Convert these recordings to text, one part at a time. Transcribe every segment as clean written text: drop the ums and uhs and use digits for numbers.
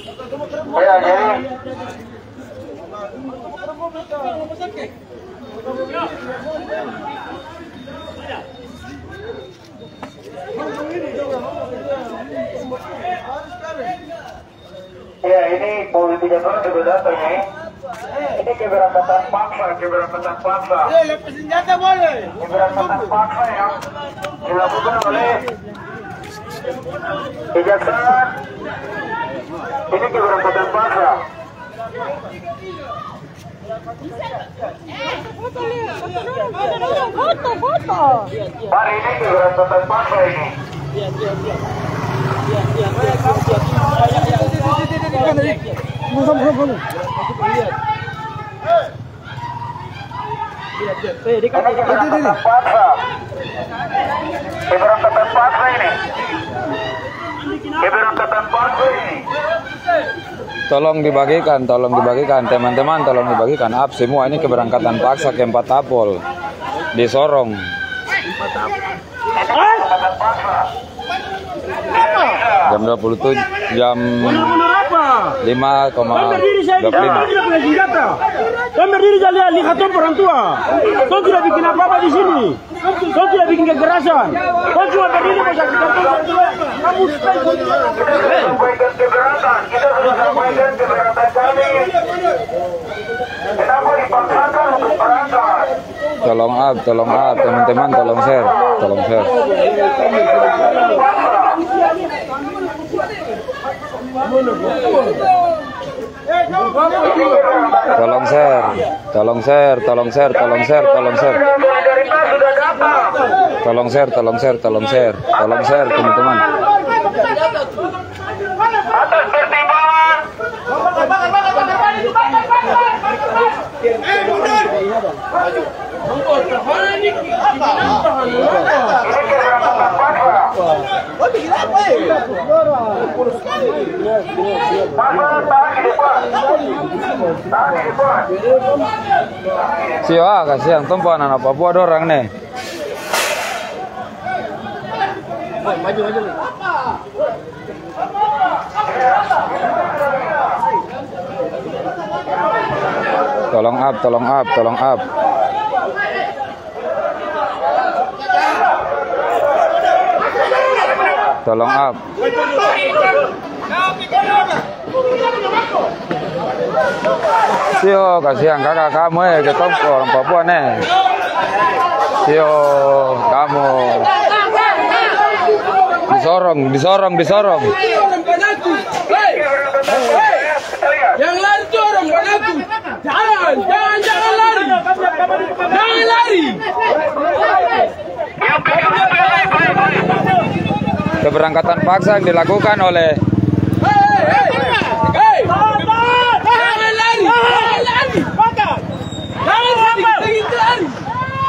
Ya, jadi ya, ini polisi Jakarta juga datang ya. Ini keberangkatan paksa. Senjata boleh. Keberangkatan paksa yang dilakukan oleh kejaksaan. Ini keberangkatan paksa. Foto. Hari ini keberangkatan paksa ini. Keberangkatan paksa ini. Tolong dibagikan teman-teman, tolong dibagikan. Semua ini keberangkatan paksa ke 4 Tapol di Sorong. Jam 27, jam 5,25. Kau berdiri saja lihat orang tua. Kau tidak bikin apa-apa di sini. Kau tidak bikin kekerasan. Kau cuma berdiri menyaksikan orang tua. Kamu Sampaikan keberatan, kita sudah sampaikan keberatan kami. Kenapa dipaksakan untuk berangkat? Tolong up, teman-teman, tolong share. Tolong share, teman-teman. Atas pertimbangan kasihan tumpuan anak Papua ada orang nih. maju. Tolong up. Tolong up. Sio, kasihan kakak kamu ketemu orang Papua nih. Sio, kamu disorong. Yang lari itu orang panaku. Jangan lari. Jangan lari. Keberangkatan paksa yang dilakukan oleh Jangan lari.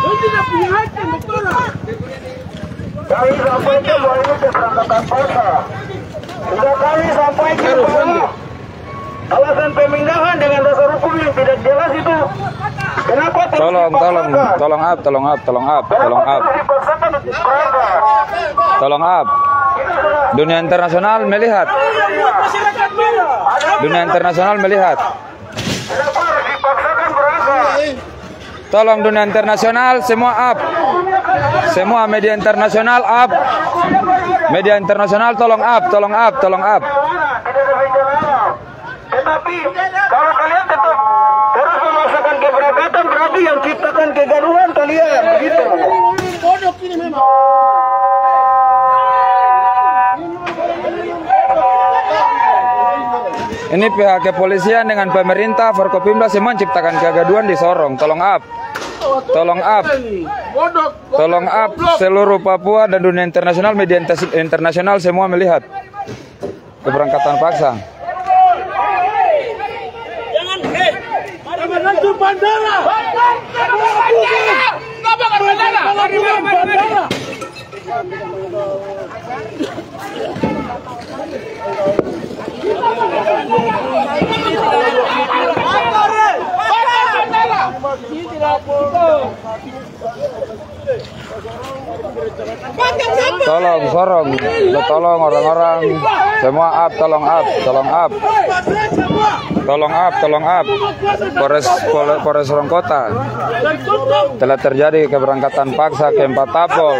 Kau tidak punya hak betul. kami sampaikan bahwa ini keberangkatan paksa. Sudah kami sampaikan bahwa alasan pemindahan dengan dasar hukum yang tidak jelas itu. Kenapa tolong up. Dunia internasional melihat. Tolong dunia internasional semua up. Semua media internasional up. Media internasional tolong up. Tetapi kalau kalian tetap terus memaksakan keberangkatan, berarti yang ciptakan kegaduhan kalian, begitu. Bodoh ini memang. Ini pihak kepolisian dengan pemerintah Forkopimda semua menciptakan kegaduhan di Sorong. Tolong up. Seluruh Papua dan dunia internasional, media internasional semua melihat keberangkatan paksa. Hantu bandara. Tolong sorong, tolong orang-orang semua up, tolong up, tolong up. Tolong up. Polres Sorong Kota. Telah terjadi keberangkatan paksa ke 4 tapol.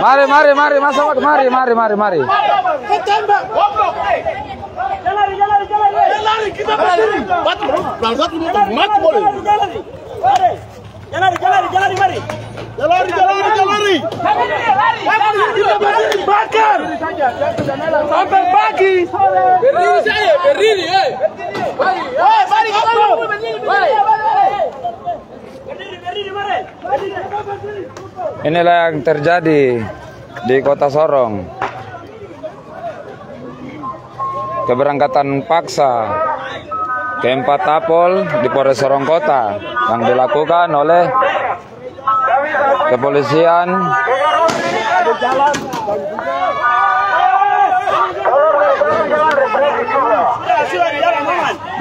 Mari, masuk, mari. Bakar sampai pagi. Berdiri. Inilah yang terjadi di Kota Sorong. Keberangkatan paksa ke 4 tapol di Polres Sorong Kota yang dilakukan oleh kepolisian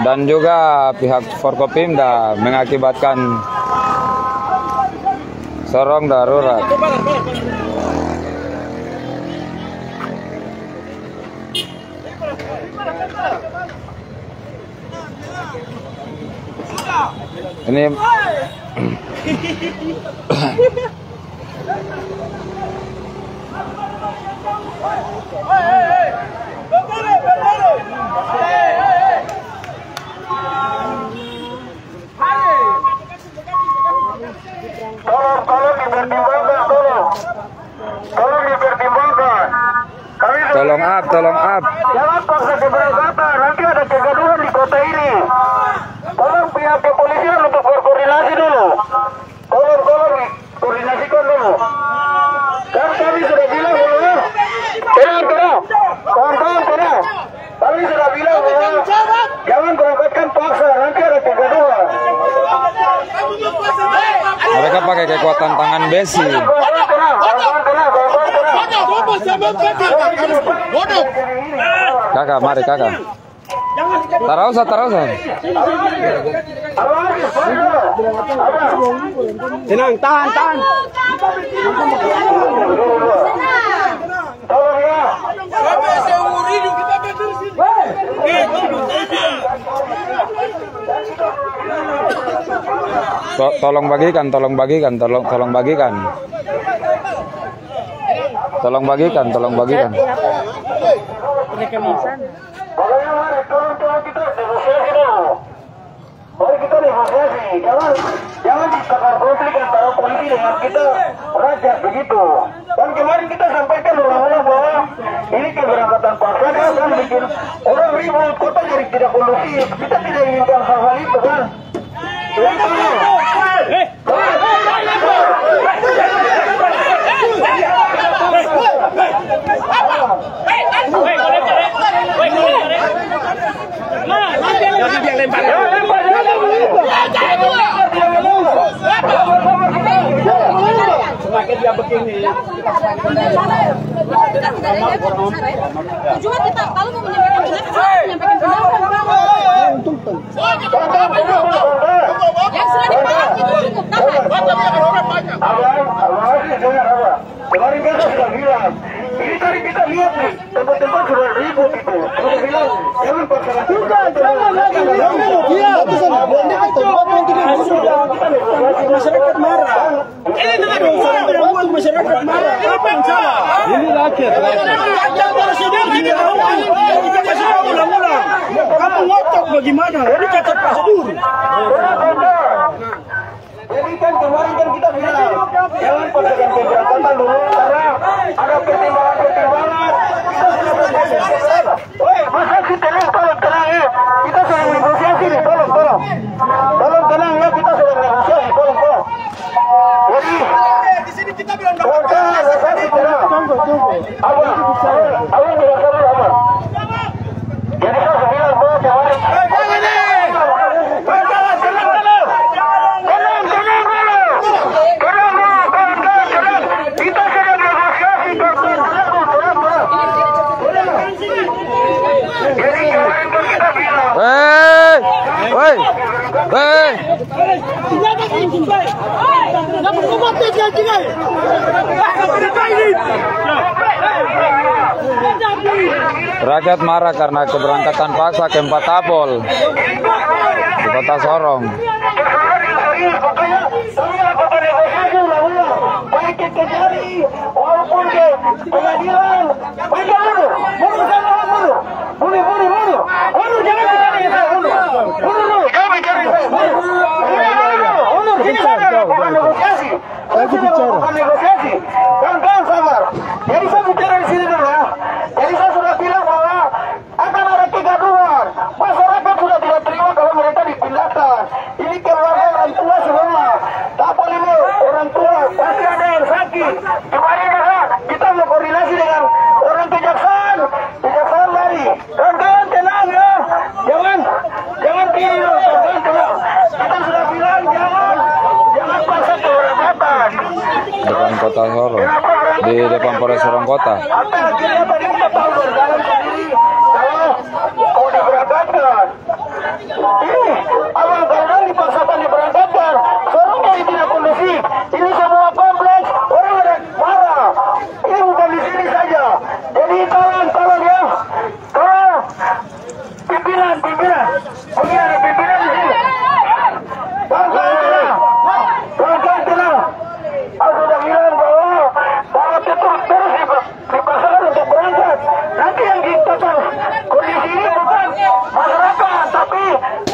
dan juga pihak Forkopimda mengakibatkan Sorong darurat. Ini tolong up. Jangan paksa keberangkatan, nanti ada kegaduhan di kota ini. Tolong pihak kepolisian untuk berkoordinasi dulu. Tolong koordinasikan dulu. Kan kami sudah bilang bahwa tenang. Kami sudah bilang bahwa jangan berangkatkan paksa, nanti ada kegaduhan. Mereka pakai kekuatan tangan besi. Kakak, mari kakak. Tarausa. Tenang, tahan. Tolong bagikan. Mari kita negosiasi, jangan diciptakan konflik antara polisi dengan kita rakyat begitu. Dan kemarin kita sampaikan ulang-ulang bahwa ini keberangkatan paksa kan bikin orang ribut, kota jadi tidak kondusif. Kita tidak inginkan hal-hal itu kan. Jadi Semakin dia begini. Tujuan kita kalau mau menyampaikan pendapat, yang sudah dibahas itu cukup. Kemarin kita sudah bilang, ini tadi kita lihat nih, tempat-tempat sudah ribut itu. Kita bilang, jangan paksakan. Masyarakat marah. Ini tidak membuat masyarakat marah. Apa yang salah? Ini rakyat. Kita kasih ulang-ulang. Kamu ngotot bagaimana? Ini cacat prosedur. Jadi kan kemarin kan kita bilang, jangan paksakan keberangkatan dulu karena ada pertimbangan. Masa kita tolong ya. Kita sedang negosiasi nih, tolong tenang ya, kita sedang negosiasi, tolong. Jadi Di sini kita bilang tunggu. Abang bilang apa? Jadi saya bilang bahwa kemarin kita sedang negosiasi. Rakyat marah karena keberangkatan paksa ke 4 Tapol di Kota Sorong. Baik yang terjadi walaupun ke pengadilan, mundur jangan bicara itu, mundur jangan bicara itu, mundur sini saja bukan negosiasi, bukan negosiasi, kawan sabar. Jadi saya bicara di sini dulu ya. Jadi saya sudah bilang bahwa akan ada kegaduhan, masyarakat sudah tidak terima kalau mereka dipindahkan. Ini keluarga orang tua semua, tak boleh orang tua pasti ada yang sakit. Kemarin juga kita mau koordinasi dengan orang kejaksaan lari. Kawan-kawan tenang ya, jangan kiri loh, kawan-kawan tenang. Kita sudah bilang jangan paksa keberangkatan. Depan Kota Sorong, di depan Polres Sorong Kota. Akhirnya tadi kita tahu berjalan sendiri kalau diberangkatkan. Ini awal kadang dipaksakan diberangkatkan. Sorong jadi tidak kondusif. Ini semua kompleks orang ada marah. Ini bukan di sini saja. Jadi tolong ya, tolong pimpinan. Mungkin ada pimpinan di sini. Kawan-kawan tenang. Aku sudah bilang bahwa terus dipaksakan untuk berangkat. Nanti yang kita tahu kondisi ini bukan masyarakat, tapi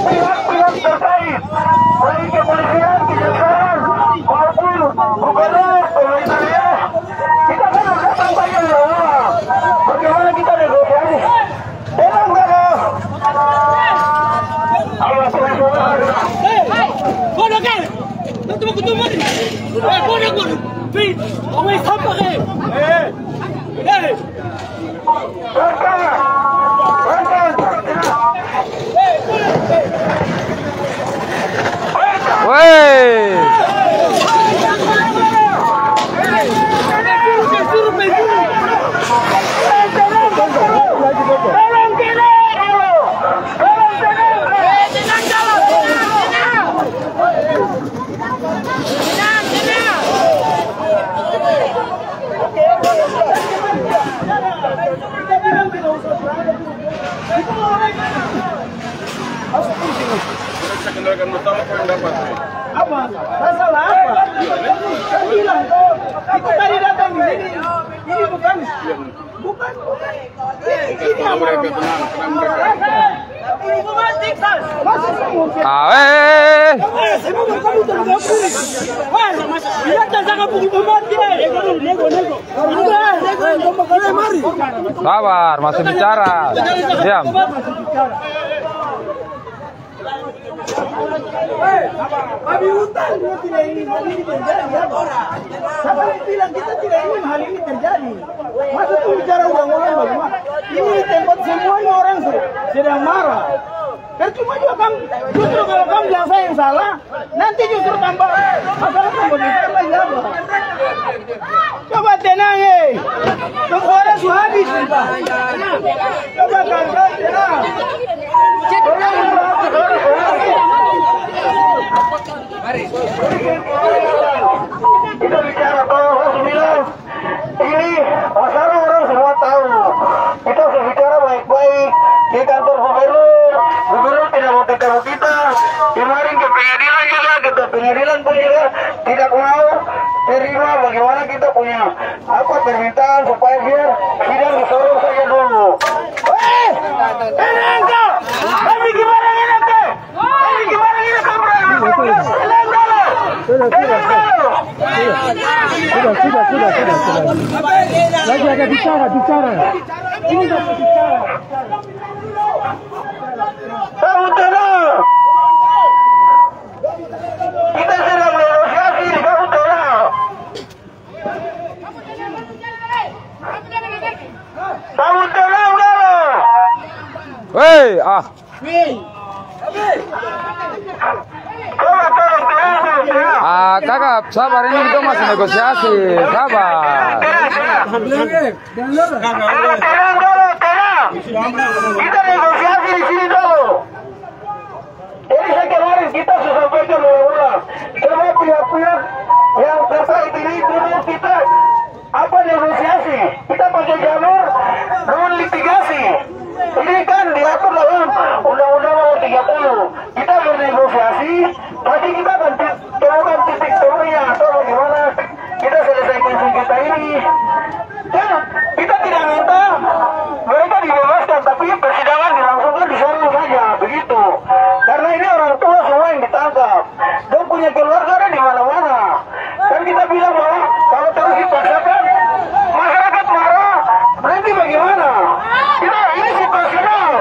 pihak-pihak terkait, baik kepolisian, kejaksaan, maupun gubernur, pemerintah daerah. Kita kan harus datang banyak semua. Bagaimana kita negosiasi? Tenang saja. Allah Tuhan. Apa? Masalah apa? Saya bilang kok, kita tadi datang di sini. Ini bukan. Ini apa? Ini romantik, Sal. Masa semua? Kamu tergabung. Lihat jangan pukul pembantu. Nego. Sabar, masih bicara. Diam. Kami hutan juga tidak ingin hal ini terjadi. Siapa yang bilang kita tidak ingin hal ini terjadi? Masa itu bicara ulang-ulang bagaimana? Ini tempat semuanya orang sedang marah. Percuma juga kamu, justru kalau kamu bilang saya yang salah, nanti justru tambah masalah tambah besar lagi apa? Coba tenang tunggu orang sudah habis. Coba kawan-kawan tenang. Kita bicara kalau bilang ini masalah orang semua tahu. Kita harus bicara baik-baik di kantor gubernur tidak mau ketemu kita. Kemarin ke pengadilan juga, kita pengadilan pun juga tidak mau terima bagaimana kita punya permintaan supaya biar sidang disorong saja dulu. Tenang kau, tapi gimana ini kau? Sudah. Lagi ada bicara. Ini sudah bicara. Kamu tenang. Kita sedang negosiasi, kamu tenang. Kamu tenang dulu. Kakak, sabar, ini kita masih negosiasi. Sabar. Tenang. Kita negosiasi di sini dulu. Jadi saya kemarin kita sudah sampaikan ulang-ulang. Semua pihak-pihak yang terkait ini dulu kita negosiasi. Kita pakai jalur non litigasi. Ini kan diatur dalam Undang-Undang Nomor 30. Kita bernegosiasi, tapi kita akan temukan titik temunya atau bagaimana kita selesaikan sengketa ini. Dan kita tidak minta mereka dibebaskan, tapi persidangan dilangsungkan di sana saja, begitu. Karena ini orang tua semua yang ditangkap, dan punya keluarga di mana-mana. Dan kita bilang bahwa kalau terus dipaksakan, masyarakat marah, berarti bagaimana? Kita ini situasional.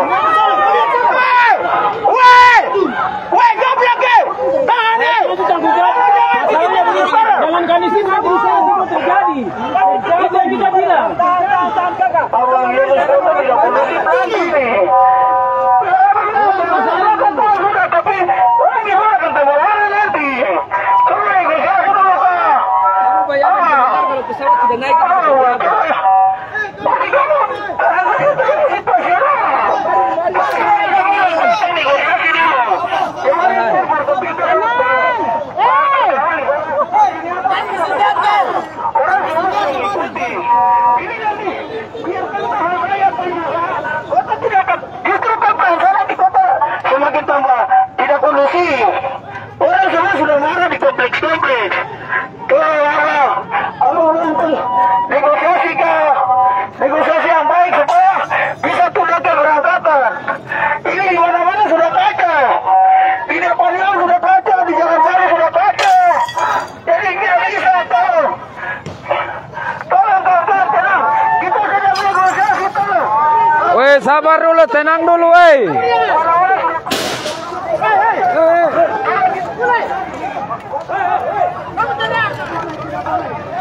Woi, goblok ke? Tahan nih. Jangan kali sini berusaha semua terjadi. Itu yang kita bilang. Abang Yesus itu tidak perlu ditangkap. Tapi orang gimana kan tambah mana nanti? Kalau negosiasi dulu Pak. Kalau pesawat sudah naik. Semakin tambah tidak kondusif. Orang semua sudah marah di kompleks-kompleks. Negosiasi yang baik supaya bisa tunda keberangkatan. Ini di mana-mana sudah kacau. Di depannya sudah kacau, di jalan-jalan sudah kacau. Jadi kita bisa tolong. Tolong, tenang. Kita sedang negosiasi, tolong. Weh, sabar dulu, tenang dulu, weh.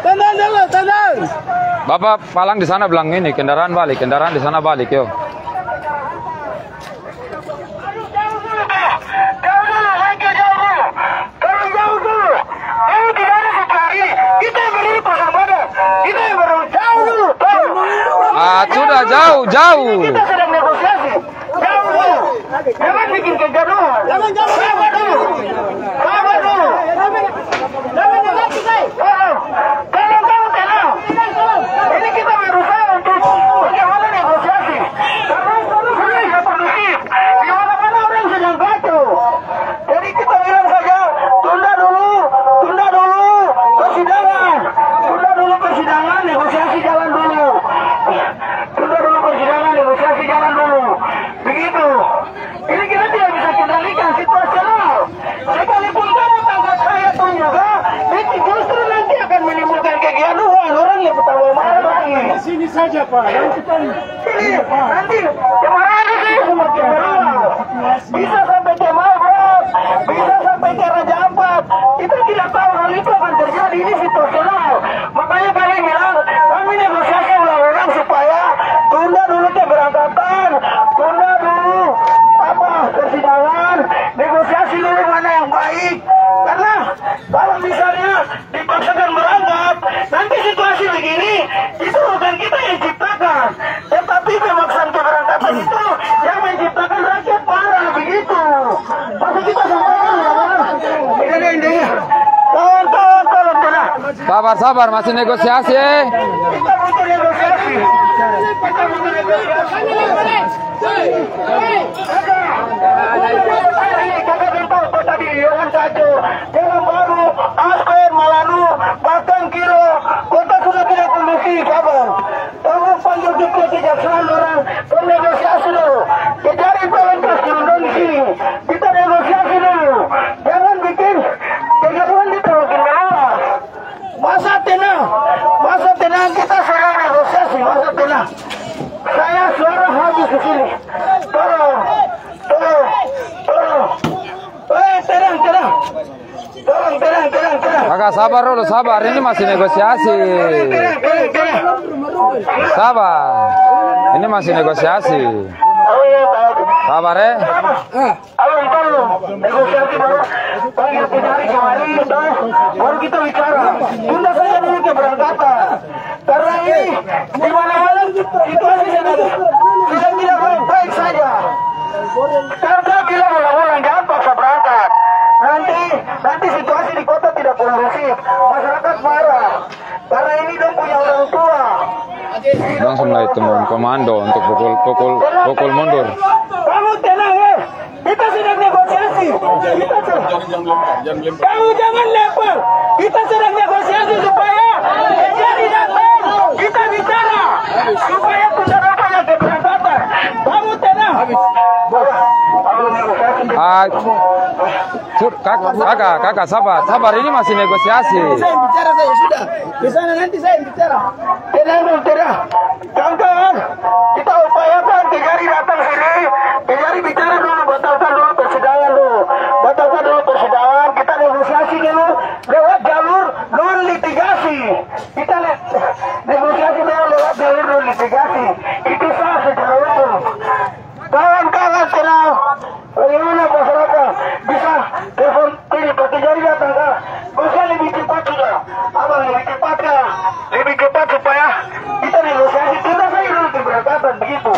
Tenang dulu, tenang. Bapak palang di sana bilang ini, kendaraan di sana balik, yo. Sudah jauh. Kita sedang negosiasi. Jauh dulu. Jangan bikin kegaduhan. Sabar dulu. Tenang. Ini kita berusaha untuk bagaimana negosiasi. Karena solusinya tidak kondusif. Di mana-mana orang sedang kacau. Jadi kita bilang saja, tunda dulu persidangan. Negosiasi jalan dulu. Begitu. Ini kita tidak bisa kendalikan situasional. Sekalipun kamu tangkap saya pun juga, itu justru nanti akan menimbulkan kegaduhan. Orang yang bertambah marah lagi. Sini saja Pak, yang kita Ini nanti kemarahan itu semakin meluas. Bisa sampai ke Mabes, bisa sampai ke Raja Ampat. Kita tidak tahu hal itu akan terjadi. Ini situasional. Makanya kami bilang, kami negosiasi ulang-ulang supaya tunda dulu keberangkatan, tunda dulu persidangan, negosiasi dulu mana yang baik. Karena kalau misalnya dipaksakan berangkat, nanti situasi begini, itu bukan kita yang ciptakan, tetapi pemaksaan keberangkatan itu yang menciptakan rakyat marah, begitu. Masa kita sampaikan ini. Kawan-kawan, tenang. Sabar, masih negosiasi. Kita butuh negosiasi. Tadi Yohan Sajo, Jalan Baru, Aspen, Malanu, bahkan Kilo, kota sudah tidak kondusif, kabar. Tolong panggil juga kejaksaan orang, negosiasi dulu. Cari pemerintah turun di sini. Kita negosiasi dulu. Jangan bikin kegaduhan itu makin meluas. Masa tenang kita sedang negosiasi, masa tenang. Saya suara habis di sini. Tolong. Tenang. Kakak sabar dulu, sabar. Ini masih negosiasi. Sabar. Ini masih negosiasi. Sabar ya. Negosiasi panggil penjari kemarin, baru kita bicara. Tunda saja dulu keberangkatan. Karena ini di mana-mana situasi sedang tidak baik saja. Karena bilang ulang-ulang jangan paksa berangkat. nanti situasi di kota tidak kondusif, masyarakat marah karena ini dong punya orang tua. Langsung lah turun komando untuk pukul mundur. Kamu tenang ya, kita sedang negosiasi. Kamu jangan lempar, kita sedang negosiasi supaya jadi datang. Kita bicara supaya penerapannya keberangkatan. Kamu tenang. Kakak sabar ini masih negosiasi. Saya bicara saya sudah. Di sana nanti saya bicara. Tenang. Kawan-kawan, kita upayakan Kejari datang sini. Kejari bicara dulu, batalkan dulu persidangan. Kita negosiasi dulu lewat jalur non litigasi. Kita negosiasi dulu lewat jalur non litigasi. Itu sah secara hukum. Kawan-kawan tenang. Bagaimana masyarakat bisa telepon ini Pak Kejari datang kah? Bisa lebih cepat sudah. Abang lebih cepat supaya kita negosiasi. Tunda saja dulu keberangkatan begitu.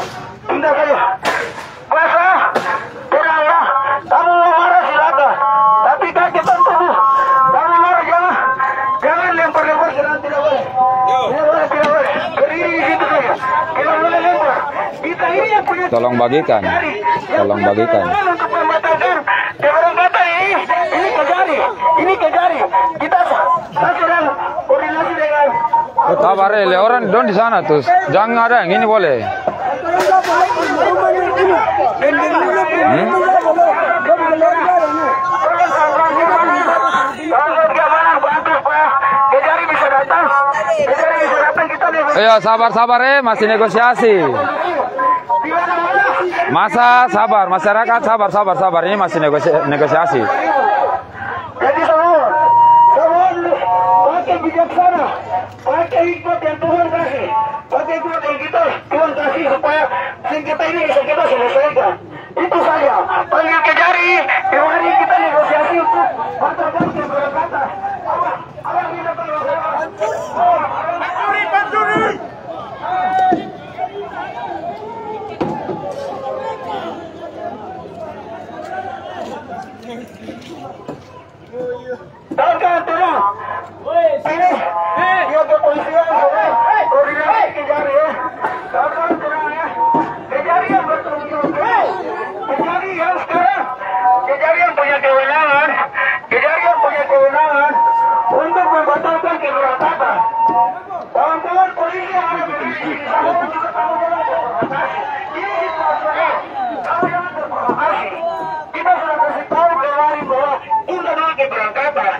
Tunda saja. Masa tenang ya. Kamu mau marah silakan. Tapi kagetan tubuh. Kamu marah jangan lempar-lempar jangan tidak boleh. Tidak boleh. Berdiri di situ saja. Tidak boleh lempar. Kita ini yang punya. Tolong bagikan. Untuk membatalkan keberangkatan ini Kejari. Kita sedang koordinasi dengan. Sabar orang don di sana tuh. Jangan ada yang ini boleh. Kejari bisa datang kita Ayo sabar masih negosiasi. Masa sabar, masyarakat sabar ini masih negosiasi. Jadi semua pakai bijaksana, pakai hikmat yang Tuhan kasih, pakai hikmat yang Tuhan kasih supaya sengketa ini bisa kita selesaikan. Itu saja. Panggil Kejari, hari kita negosiasi untuk batalkan keberangkatan. Kawan-kawan tenang. Ini dia kepolisian koordinasi Kejari ya. Kawan-kawan tenang ya. Kejari yang bertanggung jawab. Kejari yang sekarang. Kejari yang punya kewenangan untuk membatalkan keberangkatan. Kawan-kawan polisi yang ada di sini sama juga tanggung jawab terprovokasi. Ini situasional. Kamu jangan terprovokasi. Kita sudah kasih tahu kemarin bahwa tunda dulu keberangkatan.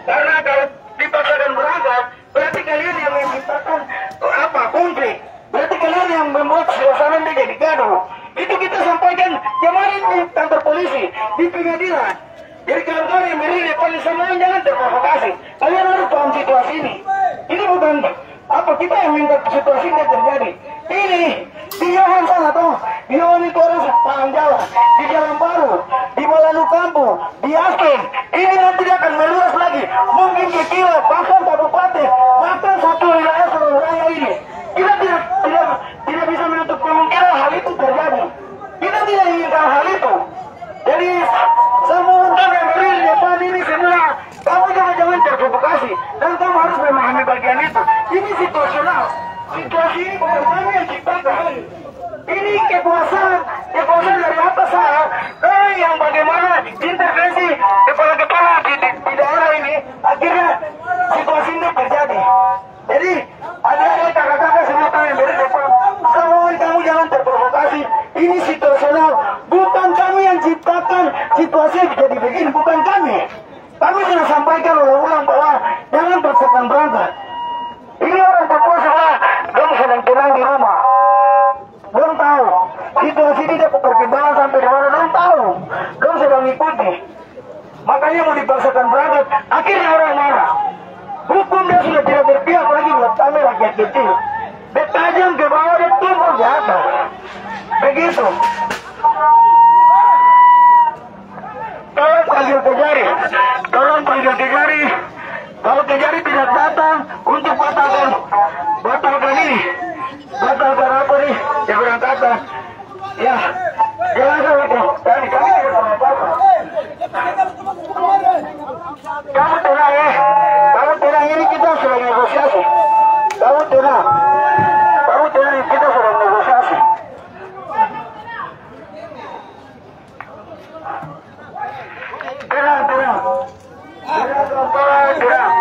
Karena kalau dipaksakan berangkat, berarti kalian yang menciptakan konflik. Berarti kalian yang membuat suasana menjadi gaduh. Itu kita sampaikan kemarin di kantor polisi, di pengadilan. Jadi kawan-kawan yang berdiri paling semua jangan terprovokasi. Kalian harus paham situasi ini. Ini bukan kita yang minta situasi ini terjadi. Ini di Yohan sana tuh, di Yohan itu orang sepanjang jalan, di Jalan Baru, di Malanu Kampung, di Aspen. Ini nanti dia akan meluas lagi, mungkin ke kilo, bahkan kabupaten, bahkan satu wilayah seluruh raya ini. Kita tidak bisa menutup kemungkinan hal itu terjadi. Kita tidak inginkan hal itu. Jadi semua yang berdiri di depan ini semua, kamu jangan terprovokasi dan kamu harus memahami bagian itu. Ini situasional. Situasi ini bukan kami yang ciptakan. Ini kekuasaan dari atas sana. Yang bagaimana intervensi kepala-kepala di daerah ini, akhirnya situasi ini terjadi. Jadi ada kakak-kakak semua yang berdiri di depan. Semua kamu jangan terprovokasi. Ini situasional. Bukan kami yang ciptakan situasi jadi begini, bukan kami. Kami sudah sampaikan ulang-ulang bahwa jangan paksakan berangkat. Ini orang Papua semua, kamu sedang tenang di rumah. Belum tahu situasi ini dapat perkembangan sampai di mana, belum tahu. Kamu sedang ikuti. Makanya mau dipaksakan berangkat, akhirnya orang marah. Hukumnya sudah tidak berpihak lagi buat kami rakyat kecil. Dia tajam ke bawah, dia tumpul di atas. Begitu. Tolong panggil Kejari. Kalau Kejari tidak datang untuk batalkan ini. Batalkan apa nih? Ya berangkatan. Ya. Jangan sampai kami tidak apa-apa. Kamu tenang ya. Kamu tenang, ini kita sudah negosiasi. Kamu tenang. Kamu tenang, kita sudah negosiasi. Tenang, tenang. Tenang.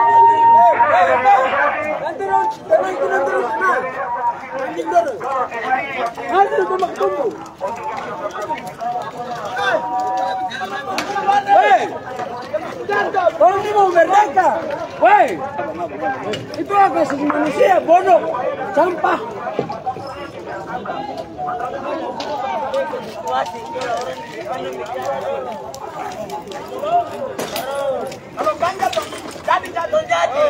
Orang ini mau merdeka, woi, itu hak asasi manusia, bodoh, sampah. Kalau bangga tuh, jadi jatuh jadi.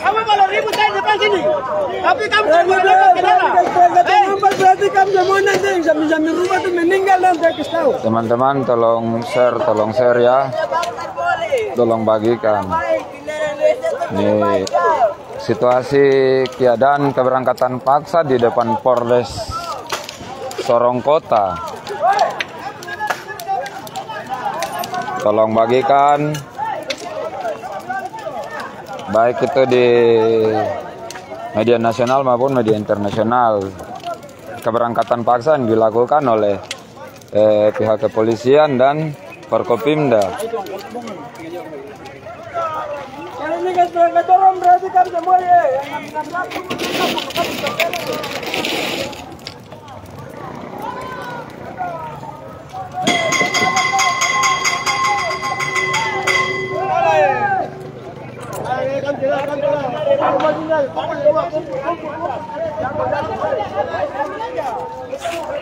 Kamu kalau ribut saya depan sini, tapi kamu berarti kamu semua nanti yang sambil rumah tuh meninggal dan saya kasih tahu. Teman-teman tolong share ya, tolong bagikan. Ini situasi keadaan keberangkatan paksa di depan Polres Sorong Kota. Tolong bagikan, baik itu di media nasional maupun media internasional. Keberangkatan paksa yang dilakukan oleh pihak kepolisian dan Forkopimda. Kalau ini kan berangkat orang berarti kan semua ya.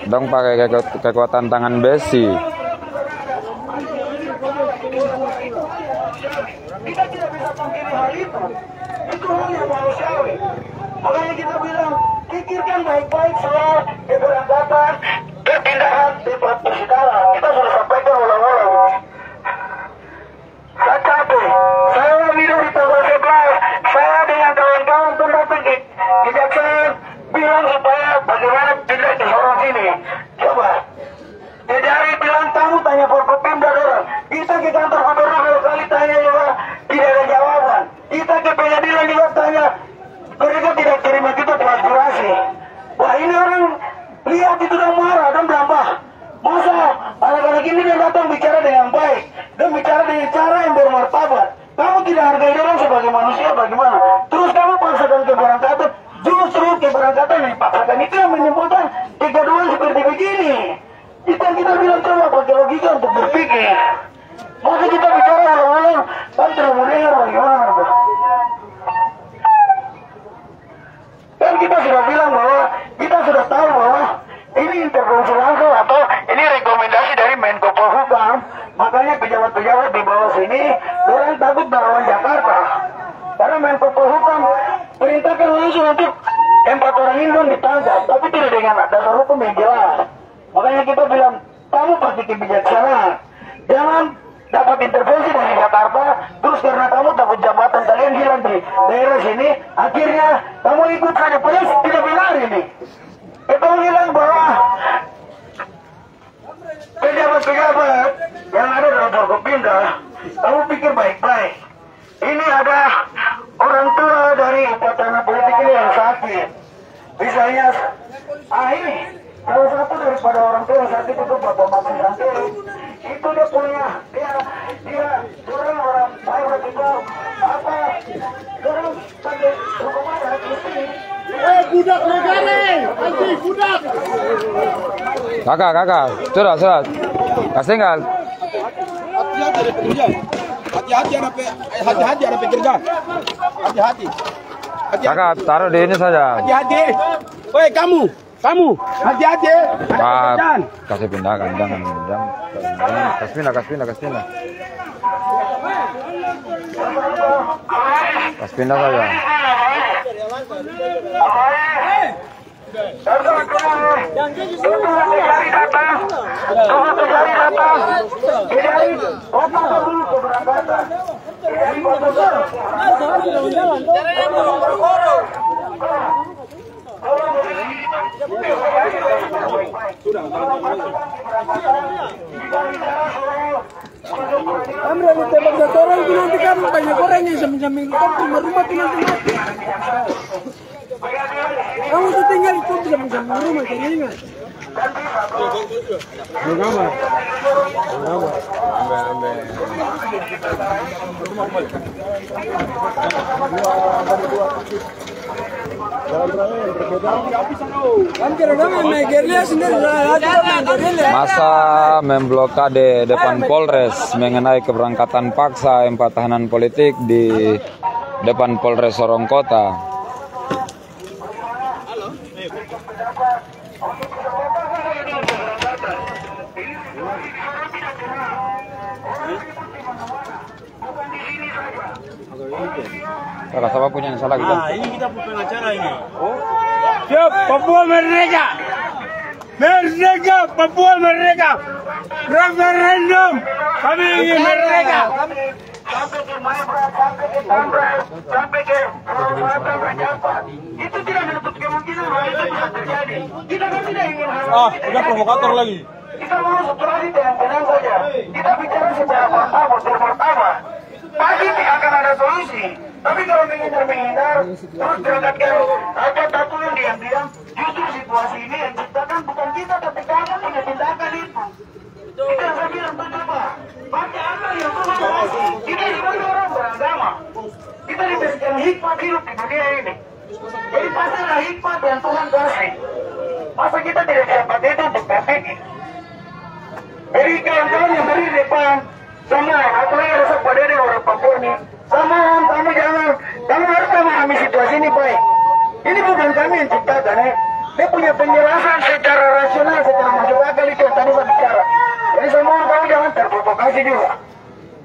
Dong pakai kekuatan tangan besi. Kita tidak bisa pungkiri hal itu. Itu hal yang manusiawi. Makanya kita bilang, pikirkan baik-baik soal keberangkatan, perpindahan tempat persidangan. Kita sudah sampaikan ulang-ulang. Saya capek. Saya hidup di tanggal 11. Saya dengan kawan-kawan pun datang ke kejaksaan bilang supaya bagaimana pindah ke Sorong sini. Coba. Dari bilang kamu tanya Forkopimda orang. Kita ke kantor gubernur kalau kali tanya juga tidak ada jawaban. Kita ke pengadilan juga tanya, mereka tidak terima kita transkurasi. Wah ini orang lihat itu dan marah dan berambah. Masa anak-anak ini dia datang bicara dengan baik dan bicara dengan cara yang bermartabat. Kamu tidak hargai orang sebagai manusia bagaimana? Terus kamu paksakan keberangkatan. Justru keberangkatan yang dipaksakan itu yang menimbulkan kegaduhan seperti begini. Kita bilang coba pakai logika untuk berpikir. Masa kita bicara orang-orang kan tidak mendengar bagaimana? Dan kita sudah bilang bahwa kita sudah tahu bahwa ini intervensi langsung atau ini rekomendasi dari Menko Polhukam. Makanya pejabat-pejabat di bawah sini orang takut melawan Jakarta. Karena Menko Polhukam perintahkan langsung untuk 4 orang ini ditangkap, tapi tidak dengan dasar hukum yang jelas. Makanya kita bilang, kamu pasti kebijaksanaan. Jangan dapat intervensi dari Jakarta, terus karena kamu dapat jabatan kalian hilang di daerah sini, akhirnya kamu ikut saja polisi, tidak benar ini. Kita bilang bahwa pejabat-pejabat yang ada dalam Forkopimda, kamu pikir baik-baik. Ini ada orang tua dari upacara politik ini yang sakit. Misalnya, ini salah satu daripada orang tua yang sakit itu Bapak Maman Santri. Itu dia punya, dia orang baik itu apa? Orang sampai hukuman hari ini. Budak negara, anti budak. Kakak, sudah. Kasih tinggal. Hati-hati ada pekerjaan. Hati-hati. Kakak, taruh di ini saja. Hati-hati. Woi kamu, hati-hati. Kasih pindahkan, jangan. Kasih pindah. Kasih pindah saja. Jalan. Amra ditembak satu orang itu nanti kan banyak orang yang sambil-sambil top rumah tuh nanti mati. Kamu tuh tinggal itu sambil-sambil rumah jadi ingat. Gambar. Masa memblokade depan Polres mengenai keberangkatan paksa 4 tahanan politik di depan Polres Sorong Kota. Kalau siapa punya yang salah kita? Nah, ini kita punya pengacara ini. Siap, Papua merdeka! Merdeka, Papua merdeka! Referendum, kami ingin merdeka! Sampai ke Mayfrey, sampai ke Tambray, sampai ke Japan. Itu tidak menutup kemungkinan bahwa itu bisa terjadi. Kita kan tidak ingin hal itu. Udah provokator lagi. Kita mau setelah ini dengan tenang saja. Kita bicara secara pertama. Pasti akan ada solusi. Tapi kalau menghindar, terus berangkatkan ada satu yang diam-diam, justru situasi ini yang ciptakan bukan kita, tapi kamu punya tindakan itu. Kita saya bilang pertama, pakai apa yang Tuhan kasih. Kita sebagai orang beragama. Kita diberikan hikmat hidup di dunia ini. Jadi pasti ada hikmat yang Tuhan kasih. Masa kita tidak dapat itu untuk berpikir. Jadi kawan-kawan yang beri depan, sama apalagi rasa pada orang Papua ini, sama kamu jangan, kamu harus memahami situasi ini baik. Ini bukan kami yang ciptakan, dia punya penjelasan secara rasional, secara masuk akal itu yang tadi saya bicara. Jadi semua kamu jangan terprovokasi juga.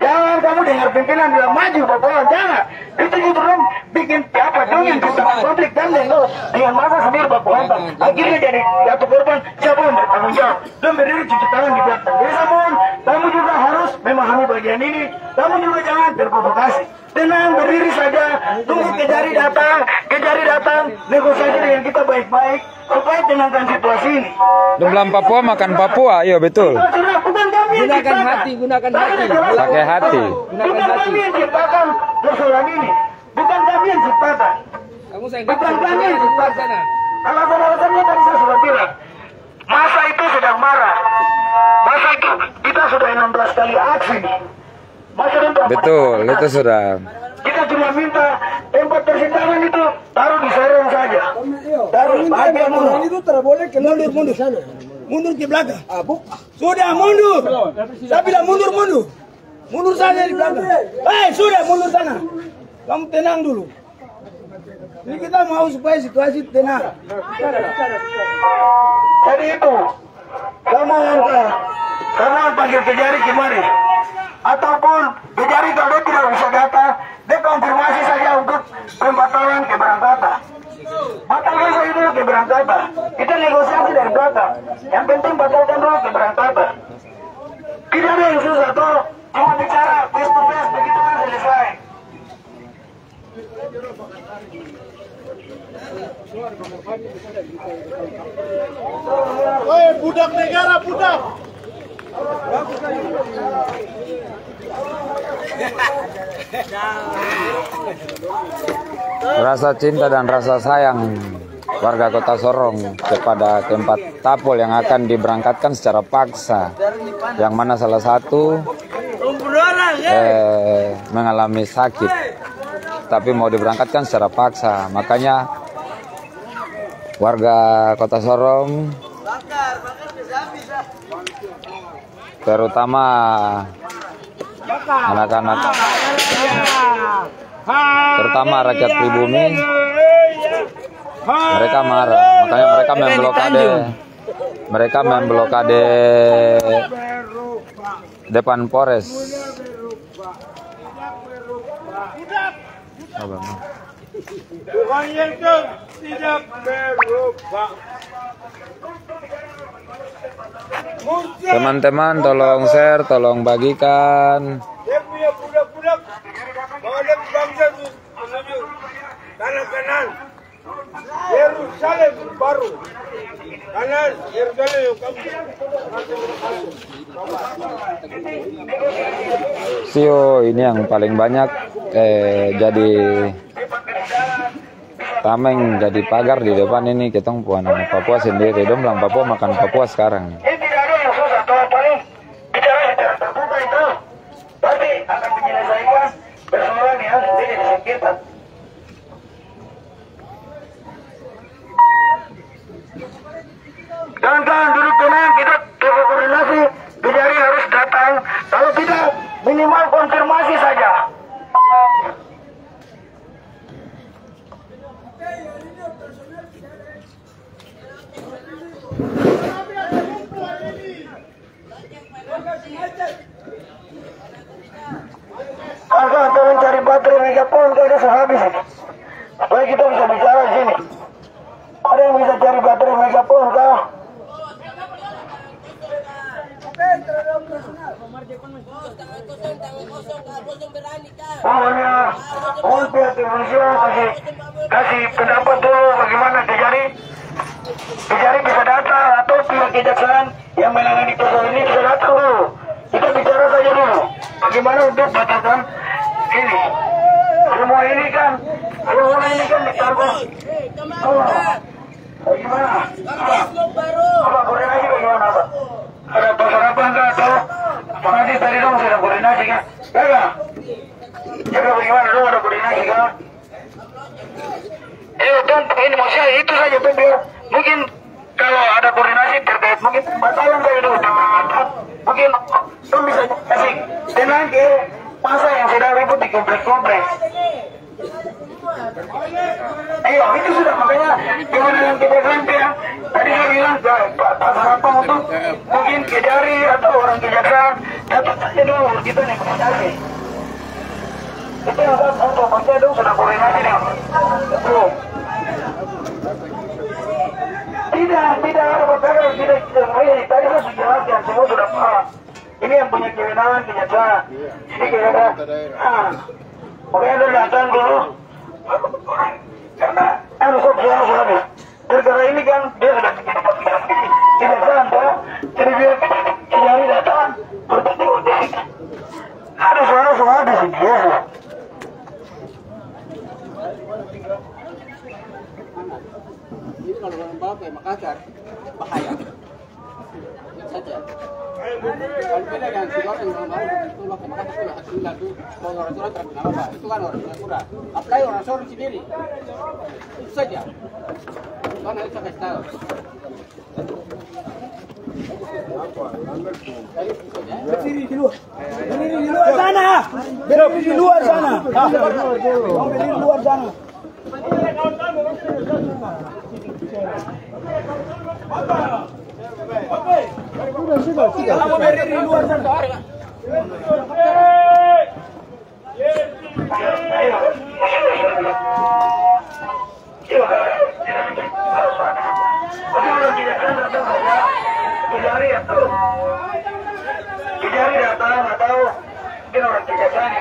Jangan kamu dengar pimpinan bilang maju Papua, jangan. Itu justru bikin apa dong yang ciptakan konflik dan dengan masa sendiri Papua. Akhirnya jadi jatuh korban, siapa yang bertanggung jawab dan berdiri cuci tangan di belakang. Jadi semua kamu juga harus memahami bagian ini. Kamu juga jangan terprovokasi. Tenang, berdiri saja, tunggu kejari datang, negosiasi dengan kita baik-baik supaya tenangkan situasi ini. Dalam Papua makan Papua, iya betul. Gunakan hati. Pakai hati. Bukan kami yang ciptakan persoalan ini. Bukan kami yang ciptakan. Bukan kami yang ciptakan. Alasan-alasannya tadi saya sudah bilang. Masa itu sedang marah. Masa itu kita sudah 16 kali aksi. Betul, itu sudah. Kita cuma minta tempat persidangan itu taruh di Sorong saja. Taruh bagian Orang itu tidak boleh ke mundur sana. Mundur ke belakang. Sudah mundur. Saya bilang mundur. Mundur saja di belakang. Sudah mundur sana. Kamu tenang dulu. Ini kita mau supaya situasi tenang. Jadi itu, kamu panggil Kejari kemari. Ataupun Kejari kalau dia tidak bisa datang, dia konfirmasi saja untuk pembatalan keberangkatan. Batalkan saja dulu keberangkatan. Kita negosiasi dari belakang. Yang penting batalkan dulu keberangkatan. Tidak ada yang susah tuh, cuma bicara face to face, begitu kan selesai. Woi, budak negara, budak. Rasa cinta dan rasa sayang warga Kota Sorong kepada keempat tapol yang akan diberangkatkan secara paksa, yang mana salah satu mengalami sakit, tapi mau diberangkatkan secara paksa. Makanya warga Kota Sorong, terutama anak-anak, terutama rakyat pribumi, mereka marah. Makanya mereka memblokade depan Polres. Tuhan Yesus tidak berubah. Teman-teman, tolong share, tolong bagikan. Dia punya budak-budak menghadap bangsa menuju tanah Kanan, Yerusalem. baru. Kanan, Yerusalem kamu. Sio ini yang paling banyak jadi tameng, jadi pagar di depan ini. Ketong puan Papua sendiri, dong bilang Papua makan Papua sekarang. Ini tidak ada yang susah, kalau paling bicara secara terbuka itu pasti akan menyelesaikan persoalan yang sendiri di sekitar. Kawan-kawan duduk tenang, kita koordinasi, Kejari harus datang, kalau tidak minimal konfirmasi saja. Kawan-kawan tolong cari baterai megapon, kalau sudah habis supaya kita bisa bicara di sini. Ada yang bisa cari baterai megapon kah? Mohon pihak kepolisian kasih pendapat dulu bagaimana Kejari bisa datang atau pihak kejaksaan yang menangani persoalan ini bisa datang dulu. Kita bicara saja dulu bagaimana untuk batasan ini. Semua ini kan ditanggung. Bagaimana? Apa koordinasi bagaimana Pak? Ada pasarapan kah atau pengadil tadi dong sudah koordinasi kan? Jaga bagaimana dong ada koordinasi kan? Ini maksudnya itu saja tuh biar mungkin kalau ada koordinasi terkait mungkin pembatalan saya dulu mungkin tuh bisa kasih tenang ke masa yang sudah ribut di kompleks. Ayo, itu sudah makanya gimana yang kita sampai ya. Tadi saya bilang apa untuk mungkin Kejari atau orang kejaksaan datang saja dulu kita negosiasi. Itu yang saya untuk maksudnya dong sudah koordinasi nih. Tidak ada masalah, tidak. Tadi saya sudah jelaskan semua sudah paham. Ini yang punya kewenangan kejaksaan. Jadi kira-kira, makanya dia datang dulu. Karena sudah habis. Gara-gara ini kan dia sudah tidak santai. Jadi biar Kejari datang ada suara habis ini ya. Ini kalau orang bawa ke Makassar bahaya saja. Kalau beda dengan si orang yang mau itu ke Makassar itu hasilnya tuh kalau orang terkenal apa itu kan orang Singapura. Apalagi orang Sorong sendiri itu saja. Kan harus saya tahu. Berdiri di luar sana. Berdiri di luar sana. Berdiri di luar sana. Sudah. Kamu berdiri di luar sana. Kejari datang atau mungkin orang kejaksaan.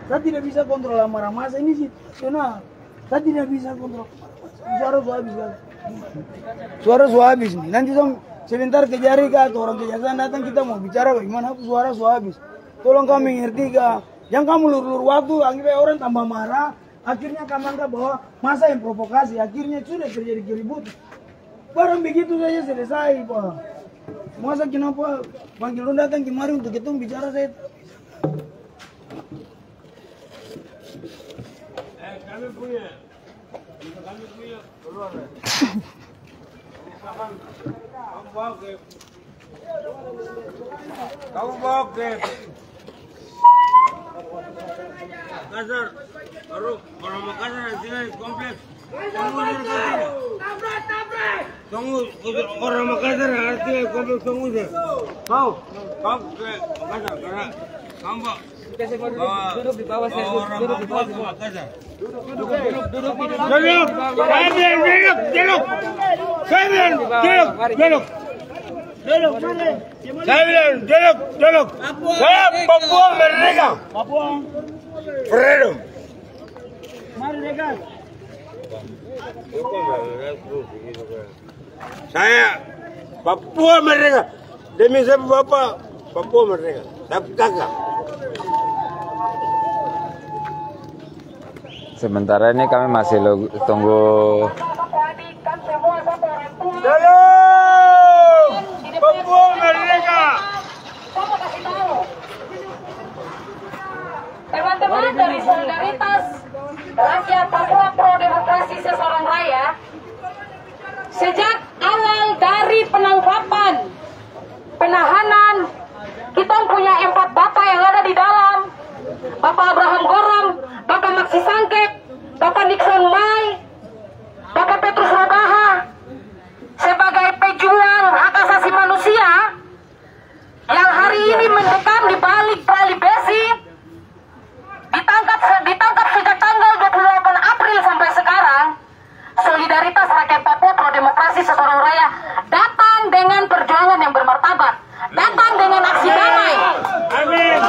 Saya tidak bisa kontrol amarah masa ini situasional. Saya tidak bisa kontrol. Suara habis kan? Suara habis nih. Nanti sebentar Kejari kah atau orang kejaksaan datang kita mau bicara bagaimana suara habis. Tolong kami ngerti kah? Jangan kamu lur waktu, akhirnya orang tambah marah. Akhirnya kamu anggap bahwa masa yang provokasi. Akhirnya sudah terjadi keributan. Barang begitu saja selesai Pak. Masa kenapa panggil lu datang kemari untuk kita bicara saya? Kami punya keluar. Kamu bawa ke Makassar, baru orang Makassar di sini kompleks. Tabrak. Tunggu, orang Makassar artinya komplek tunggu deh. Kau ke Makassar karena kamu duduk di bawah saya, duduk di bawah Makassar. Duduk. Saya Papua Merdeka. Papua. Freedom. Merdeka. Saya Papua Merdeka. Demi saya Bapak Papua Merdeka. Tapi kakak. Sementara ini kami masih tunggu. Dalam Papua Merdeka. Teman-teman dari Solidaritas Rakyat Papua Pro Demokrasi Sesorong Raya, sejak awal dari penangkapan, penahanan, kita punya 4 bapak yang ada di dalam. Bapak Abraham Gorong, Bapak Maksi Sangkep, Bapak Nixon Mai, Bapak Petrus Robaha, sebagai pejuang hak asasi manusia yang hari ini mendekam di balik tali besi, ditangkap sejak tanggal 28 April sampai sekarang. Solidaritas Rakyat Papua Pro Demokrasi Sesorong Raya datang dengan perjuangan yang bermartabat, datang dengan aksi damai. Amin.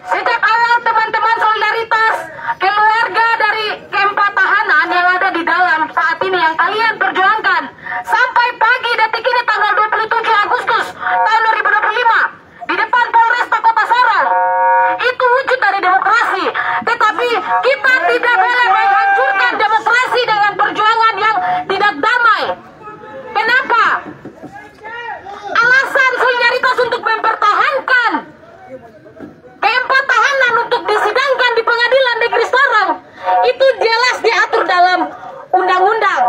Sejak awal teman-teman Solidaritas, keluarga dari keempat tahanan yang ada di dalam saat ini yang kalian perjuangkan, sampai pagi detik ini tanggal 27 Agustus tahun 2025 di depan Polresta Kota Sorong, itu wujud dari demokrasi. Tetapi kita tidak boleh menghancurkan demokrasi dengan perjuangan yang tidak damai. Kenapa? Alasan Solidaritas untuk mempertahankan keempat tahanan untuk disidangkan di Pengadilan Negeri Sorong itu jelas diatur dalam undang-undang.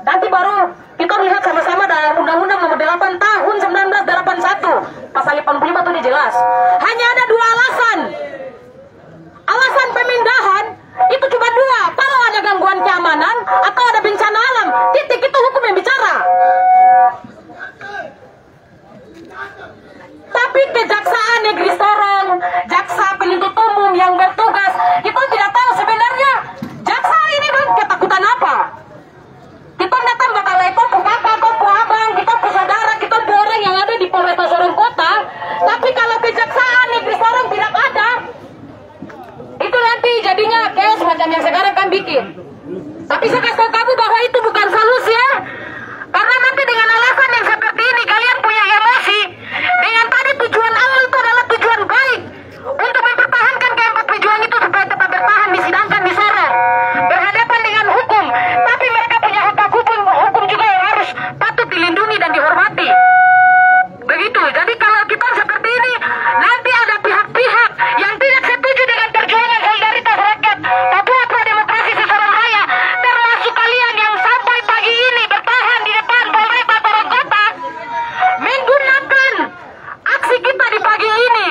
Nanti baru kita lihat sama-sama dalam Undang-Undang Nomor 8 Tahun 1981 Pasal 85 itu jelas. Hanya ada 2 alasan. Alasan pemindahan itu cuma 2. Kalau ada gangguan keamanan atau ada bencana alam, titik, itu hukum yang bicara. Tapi Kejaksaan Negeri Sorong, jaksa penuntut umum yang bertugas, kita tidak tahu sebenarnya jaksa ini ketakutan apa. Kita datang bakal lekor ke kakak, ke abang, kita ke saudara, kita ke orang yang ada di Polresta Sorong Kota. Tapi kalau Kejaksaan Negeri Sorong tidak ada, itu nanti jadinya chaos macam yang sekarang kan bikin. Tapi saya kasih tahu kamu bahwa itu bukan solusi ya. Karena nanti dengan alasan yang seperti ini kalian punya emosi. Dengan tadi tujuan awal itu adalah tujuan baik untuk mempertahankan keempat pejuang itu supaya tetap bertahan disidangkan di Sorong, berhadapan dengan hukum. Tapi mereka punya hak hukum juga yang harus patut dilindungi dan dihormati. Begitu. Jadi kalau kita seperti ini, nanti ada pihak-pihak yang tidak setuju dengan perjuangan Solidaritas Rakyat Papua Pro Demokrasi Sesorong Raya, termasuk kalian yang sampai pagi ini bertahan di depan Polresta Sorong Kota, menggunakan aksi kita di pagi ini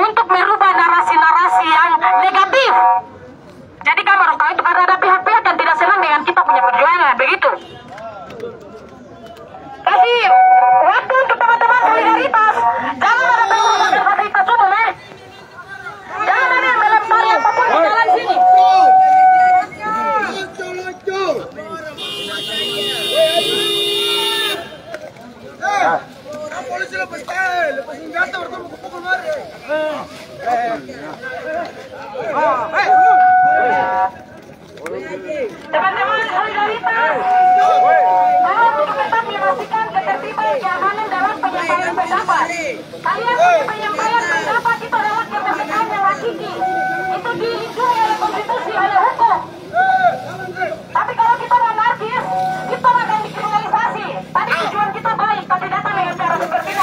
untuk merubah narasi-narasi yang negatif. Jadi kamu harus tahu itu karena ada pihak-pihak yang tidak senang dengan kita punya perjuangan, begitu. Kasih waktu untuk teman-teman Solidaritas. Jangan ada pengurus fasilitas umum, jangan ada yang melempari apapun di jalan sini. Polisi lepas senjata bertemu ke pukul mari. Teman-teman Solidaritas, mohon untuk tetap memastikan ketertiban keamanan dalam penyampaian pendapat. Kalian punya penyampaian pendapat itu adalah kemerdekaan yang hakiki. Itu dilindungi oleh konstitusi, oleh hukum. Tapi kalau kita anarkis, kita akan dikriminalisasi. Tadi tujuan kita baik, tapi datang dengan cara seperti ini.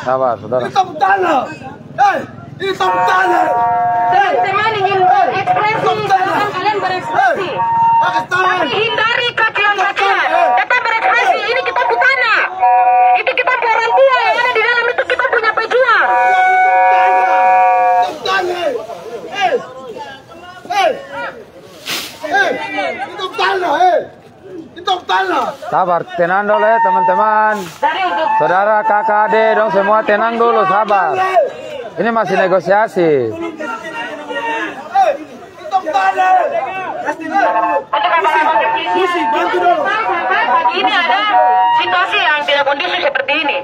Sabar, saudara. Teman-teman ingin berekspresi, silakan kalian berekspresi. Tapi hindari kacian-kacian. Tetap berekspresi. Ini kita tanah. Itu kita orang tua yang ada di dalam itu kita punya pejuang. Sabar, tenang dulu ya teman-teman. Saudara, kakak, adik dong semua tenang dulu, sabar. Ini masih negosiasi. Pagi ini ada situasi yang tidak kondusif seperti ini.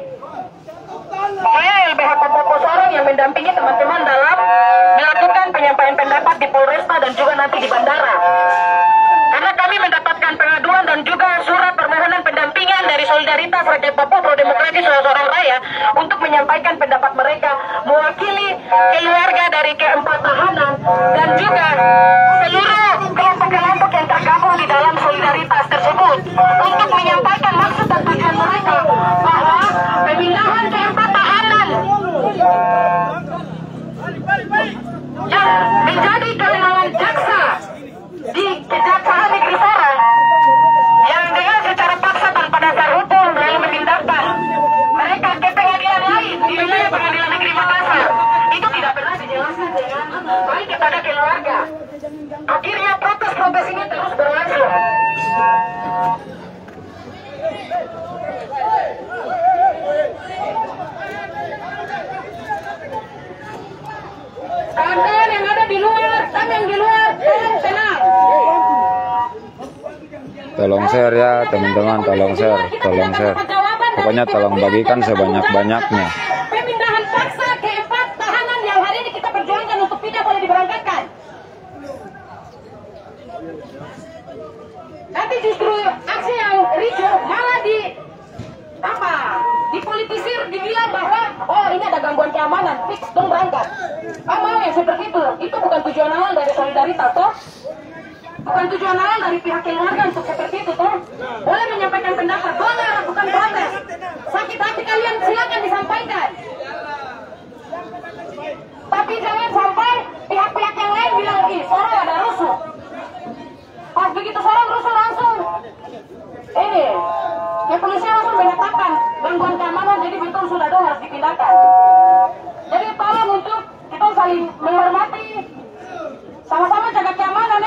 Saya LBH Kompos orang yang mendampingi teman-teman dalam melakukan penyampaian pendapat di Polresta dan juga nanti di bandara. Karena kami mendapatkan pengaduan dan juga surat permohonan pendampingan dari Solidaritas Rakyat Papua Pro Demokrasi Sorong Raya untuk menyampaikan pendapat mereka mewakili keluarga dari keempat tahanan dan juga seluruh kelompok-kelompok yang tergabung di dalam solidaritas tersebut untuk menyampaikan maksud dan tujuan mereka bahwa pemindahan keempat tahanan yang menjadi kewenangan jaksa di Kejaksaan Negeri Sorong yang dengan secara paksa tanpa dasar hukum lalu memindahkan mereka ke pengadilan lain di wilayah Pengadilan Negeri Makassar itu tidak pernah dijelaskan dengan baik kepada keluarga. Akhirnya protes-protes ini terus berlangsung. Kawan-kawan yang ada di luar, kami yang di luar, tolong tenang. Tolong share ya teman-teman, tolong share, tolong share. Pokoknya tolong bagikan sebanyak-banyaknya. Pemindahan paksa keempat tahanan yang hari ini kita perjuangkan untuk tidak boleh diberangkatkan. Tapi justru aksi yang ricuh malah dipolitisir, dibilang bahwa oh ini ada gangguan keamanan, fix dong berangkat. Mau yang seperti itu bukan tujuan awal dari solidaritas toh. Bukan tujuan awal dari pihak keluarga untuk seperti itu toh. Boleh menyampaikan pendapat, boleh bukan protes. Sakit hati kalian silakan disampaikan. Tapi jangan sampai pihak-pihak yang lain bilang ih Sorong ada rusuh. Pas begitu Sorong rusuh langsung ini kepolisian langsung menyatakan gangguan keamanan, jadi betul sudah dong harus dipindahkan. Jadi tolong untuk kita saling menghormati, sama-sama jaga keamanan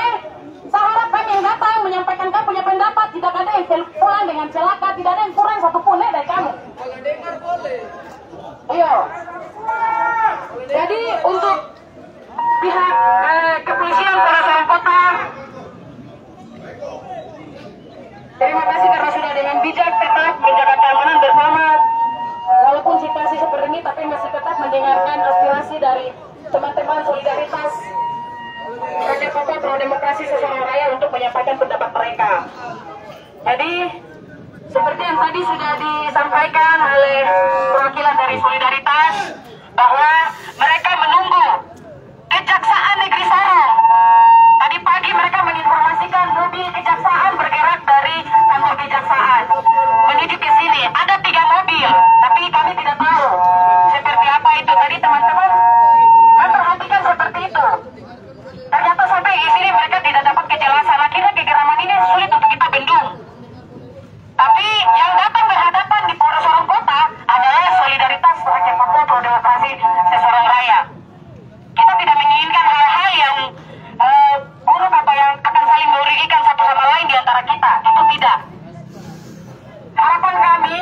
Saya harap kami yang datang menyampaikan kamu punya pendapat, tidak ada yang pulang dengan celaka, tidak ada yang kurang satupun dari kamu. Iya. Jadi untuk pihak kepolisian Polres Sorong Kota, terima kasih karena sudah dengan bijak tetap menjaga keamanan bersama. Walaupun situasi seperti ini, tapi masih tetap mendengarkan aspirasi dari teman-teman solidaritas Rakyat Papua Pro Demokrasi Sorong Raya untuk menyampaikan pendapat mereka. Jadi seperti yang tadi sudah disampaikan oleh perwakilan dari solidaritas bahwa mereka menunggu Kejaksaan Negeri Sorong. Tadi pagi mereka menginformasikan mobil kejaksaan bergerak dari kantor kejaksaan menuju ke sini. Ada 3 mobil, tapi kami tidak tahu seperti apa itu. Tadi teman-teman memperhatikan seperti itu. Ternyata sampai di sini mereka tidak dapat kejelasan. Akhirnya kegeraman ini sulit untuk kita bendung. Tapi yang datang berhadapan di Polres Sorong Kota adalah solidaritas Rakyat Papua Pro Demokrasi Sorong Raya. Kita tidak menginginkan hal-hal yang buruk apa yang akan saling merugikan satu sama lain di antara kita. Itu tidak. Harapan kami,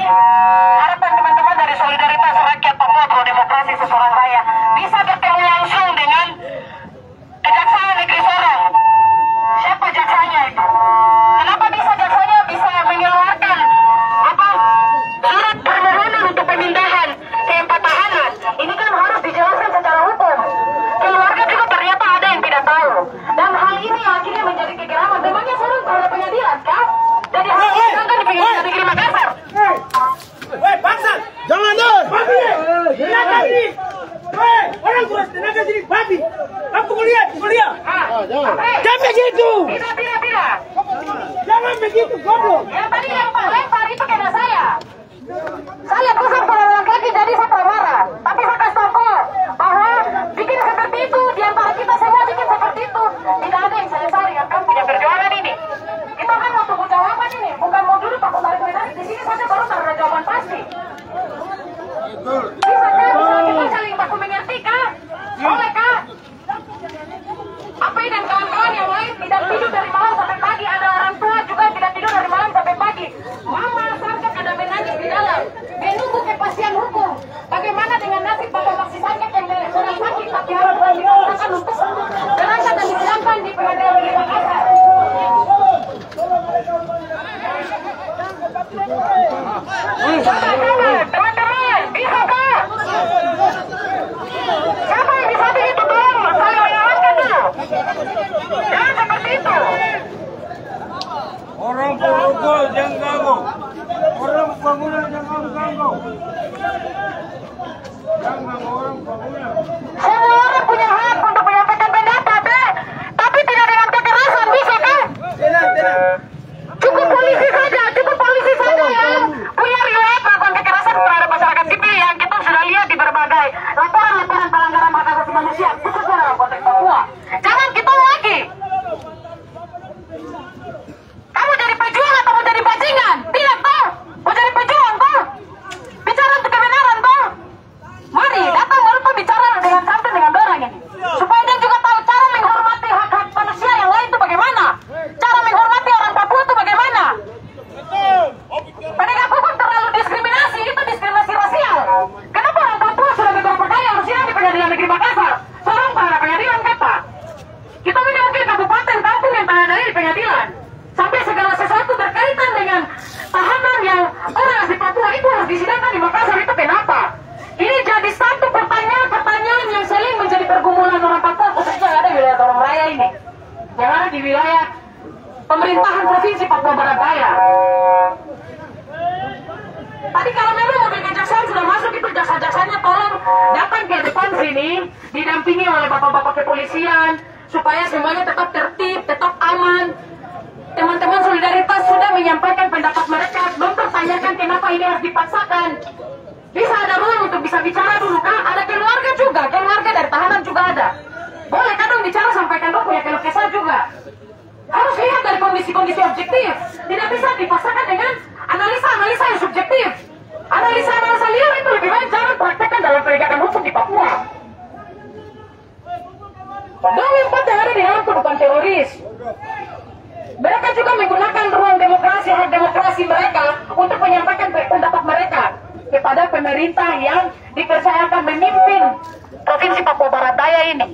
harapan teman-teman dari solidaritas Rakyat Papua Pro Demokrasi Sorong Raya bisa bertemu langsung dengan Kejaksaan Negeri Sorong. Siapa jaksanya itu? Kenapa bisa jaksanya bisa mengeluarkan surat permohonan untuk pemindahan keempat tahanan? Ini kan harus dijelaskan secara hukum. Keluarga juga ternyata ada yang tidak tahu. Dan hal ini akhirnya menjadi kegeraman. Memangnya Sorong pada pengadilan kan? Jadi harus dilakukan di Pengadilan Negeri Makassar. Weh, paksa! Jangan dong! Babi! Tenaga sini! Weh, orang terus tenaga sini, babi! Kamu kuliah! Jangan begitu! Tidak. Jangan begitu, goblok! Yang tadi lempar itu kena saya. Saya pusat pada laki-laki jadi saya marah. Tapi saya kasih tahu bahwa bikin seperti itu di antara kita semua bikin seperti itu tidak ada yang selesai dengan kamu punya perjuangan ini. dulu Pak Komar Medan di sini saja baru ada jawaban pasti. Bisa kita saling baku mengerti kah? Boleh kah? Apa dan kawan-kawan yang lain tidak tidur dari malam sampai pagi, ada orang tua juga tidak tidur dari malam sampai pagi. Mama Sarjak ada menangis di dalam, menunggu kepastian hukum. Bagaimana dengan nasib Bapak Maksi Sarjak yang sedang sakit tapi harus dilakukan untuk jenazah dan disidangkan di pengadilan negeri Makassar. Teman-teman, bisa kah? Siapa yang bisa itu tolong saling menyelamatkan dulu. Jangan seperti itu. Orang pemukul jangan ganggu. Orang bangunan jangan ganggu. Jangan orang bangunan. Semua orang punya hak untuk menyampaikan pendapat, tapi tidak dengan kekerasan, bisa kan? Cukup polisi saja ya. Punya riwayat melakukan kekerasan terhadap masyarakat sipil yang kita sudah lihat di berbagai laporan-laporan pelanggaran hak asasi manusia, khususnya dalam konteks Papua. Jangan kita lagi. Kamu jadi pejuang atau mau jadi bajingan? Tidak toh. Mau jadi pejuang toh. Bicara untuk kebenaran toh. Mari datang baru toh bicara dengan santai dengan orang ini. Supaya dia juga tahu cara menghormati hak-hak manusia yang lain itu bagaimana. Cara menghormati orang Papua itu bagaimana. Penegak hukum terlalu diskriminasi, itu diskriminasi rasial. Kenapa orang Papua sudah bebas berdaya harusnya di pengadilan negeri Makassar? Seorang para pengadilan kata. Kita punya mungkin kabupaten kampung yang tak ada di pengadilan. Sampai segala sesuatu berkaitan dengan tahanan yang orang asli Papua itu harus disidangkan di Makassar, itu kenapa? Ini jadi satu pertanyaan yang sering menjadi pergumulan orang Papua, khususnya yang ada di wilayah Torong Raya ini, yang ada di wilayah pemerintahan provinsi Papua Barat Daya. Tadi kalau memang mobil kejaksaan sudah masuk, itu jaksa-jaksanya tolong datang ke depan sini, didampingi oleh bapak-bapak kepolisian, supaya semuanya tetap tertib, tetap aman. Teman-teman solidaritas sudah menyampaikan pendapat mereka, belum tertanyakan kenapa ini harus dipaksakan. Bisa ada ruang untuk bisa bicara dulu, kah? Ada keluarga juga, keluarga dari tahanan juga ada. Boleh kan dong bicara, sampaikan dong punya keluh kesah juga. Harus lihat dari kondisi-kondisi objektif. Tidak bisa dipaksakan dengan analisa-analisa yang subjektif. Analisa-analisa liar itu lebih baik jangan praktekkan dalam penegakan hukum di Papua. Dong yang yang ada di dalam itu bukan teroris. Mereka juga menggunakan ruang demokrasi, hak demokrasi mereka untuk menyampaikan pendapat mereka kepada pemerintah yang dipercayakan memimpin Provinsi Papua Barat Daya ini.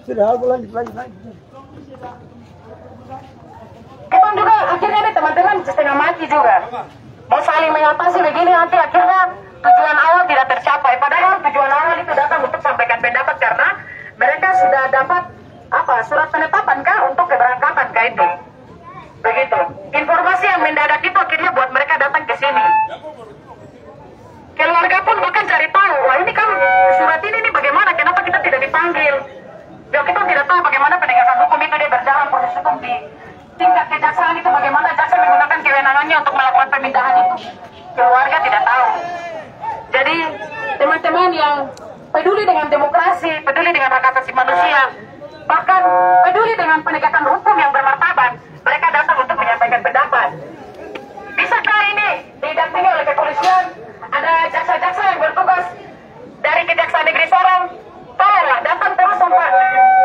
Sudah, lanjut. Kita juga akhirnya nih teman-teman setengah mati juga. Mau saling mengatasi begini nanti akhirnya tujuan awal tidak tercapai. Padahal tujuan awal itu datang untuk sampaikan pendapat karena mereka sudah dapat surat penetapan kah untuk keberangkatan kah itu. Begitu. Informasi yang mendadak itu akhirnya buat mereka datang ke sini. Keluarga pun bahkan cari tahu, wah ini kan surat ini nih bagaimana, kenapa kita tidak dipanggil? Ya kita tidak tahu bagaimana penegakan hukum itu dia berjalan, proses hukum di tingkat kejaksaan itu bagaimana jaksa menggunakan kewenangannya untuk melakukan pemindahan itu. Keluarga tidak tahu. Jadi teman-teman yang peduli dengan demokrasi, peduli dengan hak asasi manusia, bahkan peduli dengan penegakan hukum yang bermartabat, mereka datang untuk menyampaikan pendapat. Bisakah ini didampingi oleh kepolisian? Ada jaksa-jaksa yang bertugas dari Kejaksaan Negeri Sorong, tolonglah datang terus sampai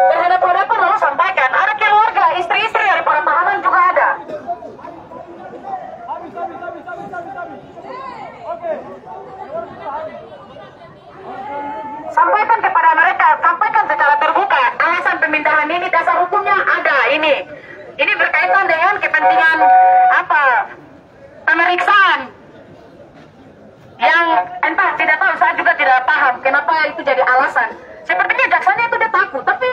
berhadapan-hadapan lalu sampaikan. Ada keluarga, istri-istri dari para tahanan juga ada. Sampaikan kepada mereka, sampaikan secara terbuka. Alasan pemindahan ini dasar hukumnya ada ini. Ini berkaitan dengan kepentingan pemeriksaan. Yang entah tidak tahu, saya juga tidak paham kenapa itu jadi alasan. Sepertinya jaksanya itu dia takut, tapi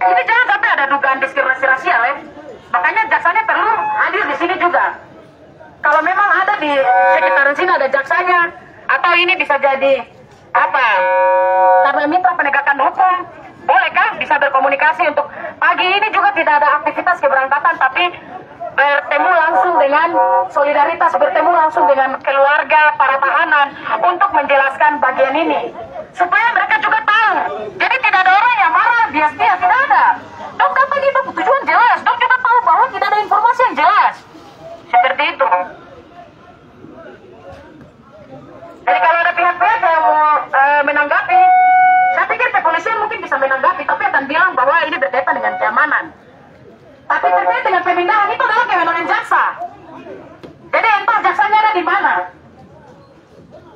ini jangan sampai ada dugaan diskriminasi rasial ya. Makanya jaksanya perlu hadir di sini juga. Kalau memang ada di sekitaran sini ada jaksanya, atau ini bisa jadi karena mitra penegakan hukum, bolehkah bisa berkomunikasi untuk pagi ini juga tidak ada aktivitas keberangkatan, tapi bertemu langsung dengan solidaritas, bertemu langsung dengan keluarga para tahanan untuk menjelaskan bagian ini supaya mereka juga tahu. Jadi tidak ada orang yang marah, bias tidak ada. Dong kata gitu, tujuan jelas. seperti itu. Jadi kalau ada pihak-pihak yang mau menanggapi, saya pikir kepolisian mungkin bisa menanggapi, tapi akan bilang bahwa ini berkaitan dengan keamanan. Tapi terkait dengan pemindahan itu adalah kewenangan jaksa. Jadi entah jaksanya ada di mana.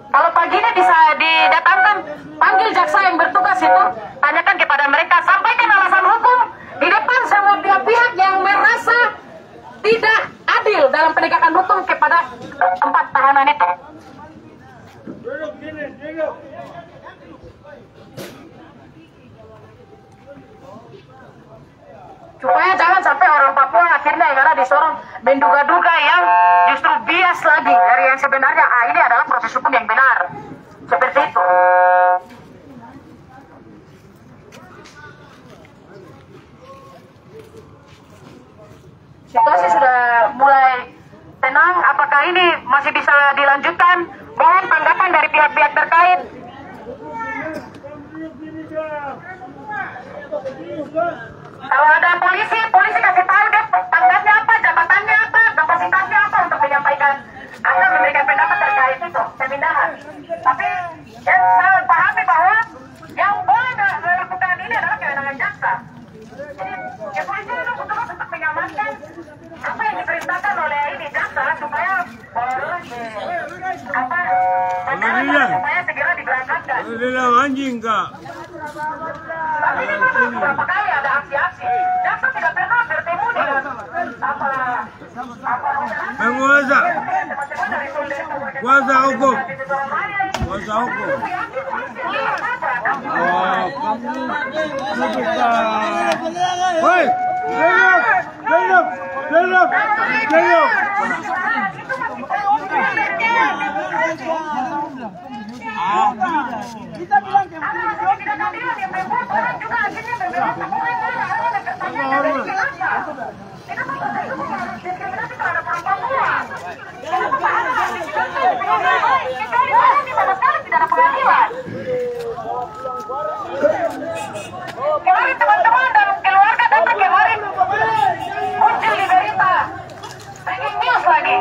Kalau pagi ini bisa didatangkan, panggil jaksa yang bertugas itu, tanyakan kepada mereka, sampaikan alasan hukum di depan semua pihak-pihak yang merasa tidak adil dalam penegakan hukum kepada 4 tahanan itu. Supaya jangan sampai orang Papua akhirnya yang ada di Sorong menduga-duga yang justru bias lagi dari yang sebenarnya. Ini adalah proses hukum yang benar. Seperti itu. Situasi sudah mulai tenang. Apakah ini masih bisa dilanjutkan? Mohon tanggapan dari pihak-pihak terkait. Kalau ada polisi kasih tahu deh pangkatnya apa, jabatannya apa, kapasitasnya apa untuk menyampaikan atau memberikan pendapat terkait itu pemindahan. Tapi yang saya pahami bahwa yang boleh melakukan ini adalah kewenangan jaksa. Jadi kepolisian itu betul-betul untuk mengamankan apa yang diperintahkan oleh ini jaksa supaya supaya segera diberangkatkan. Anjing kak. Tapi ini beberapa kali ada aksi-aksi. Jaksa tidak pernah bertemu dengan Penguasa. Kuasa hukum. Kuasa hukum. Oh, kamu bukan. Hei, Zainab. Kita bilang ke kemarin teman-teman dan keluarga datang kemarin muncul di berita breaking news lagi.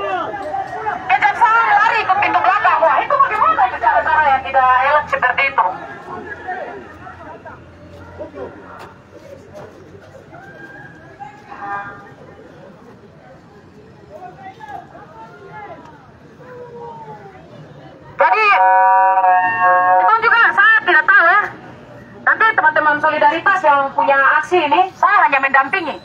Kejaksaan lari ke pintu belakang. Wah, itu bagaimana itu cara-cara yang tidak elok seperti itu? Jadi itu juga saya tidak tahu ya. Nanti teman-teman solidaritas yang punya aksi ini, saya hanya mendampingi.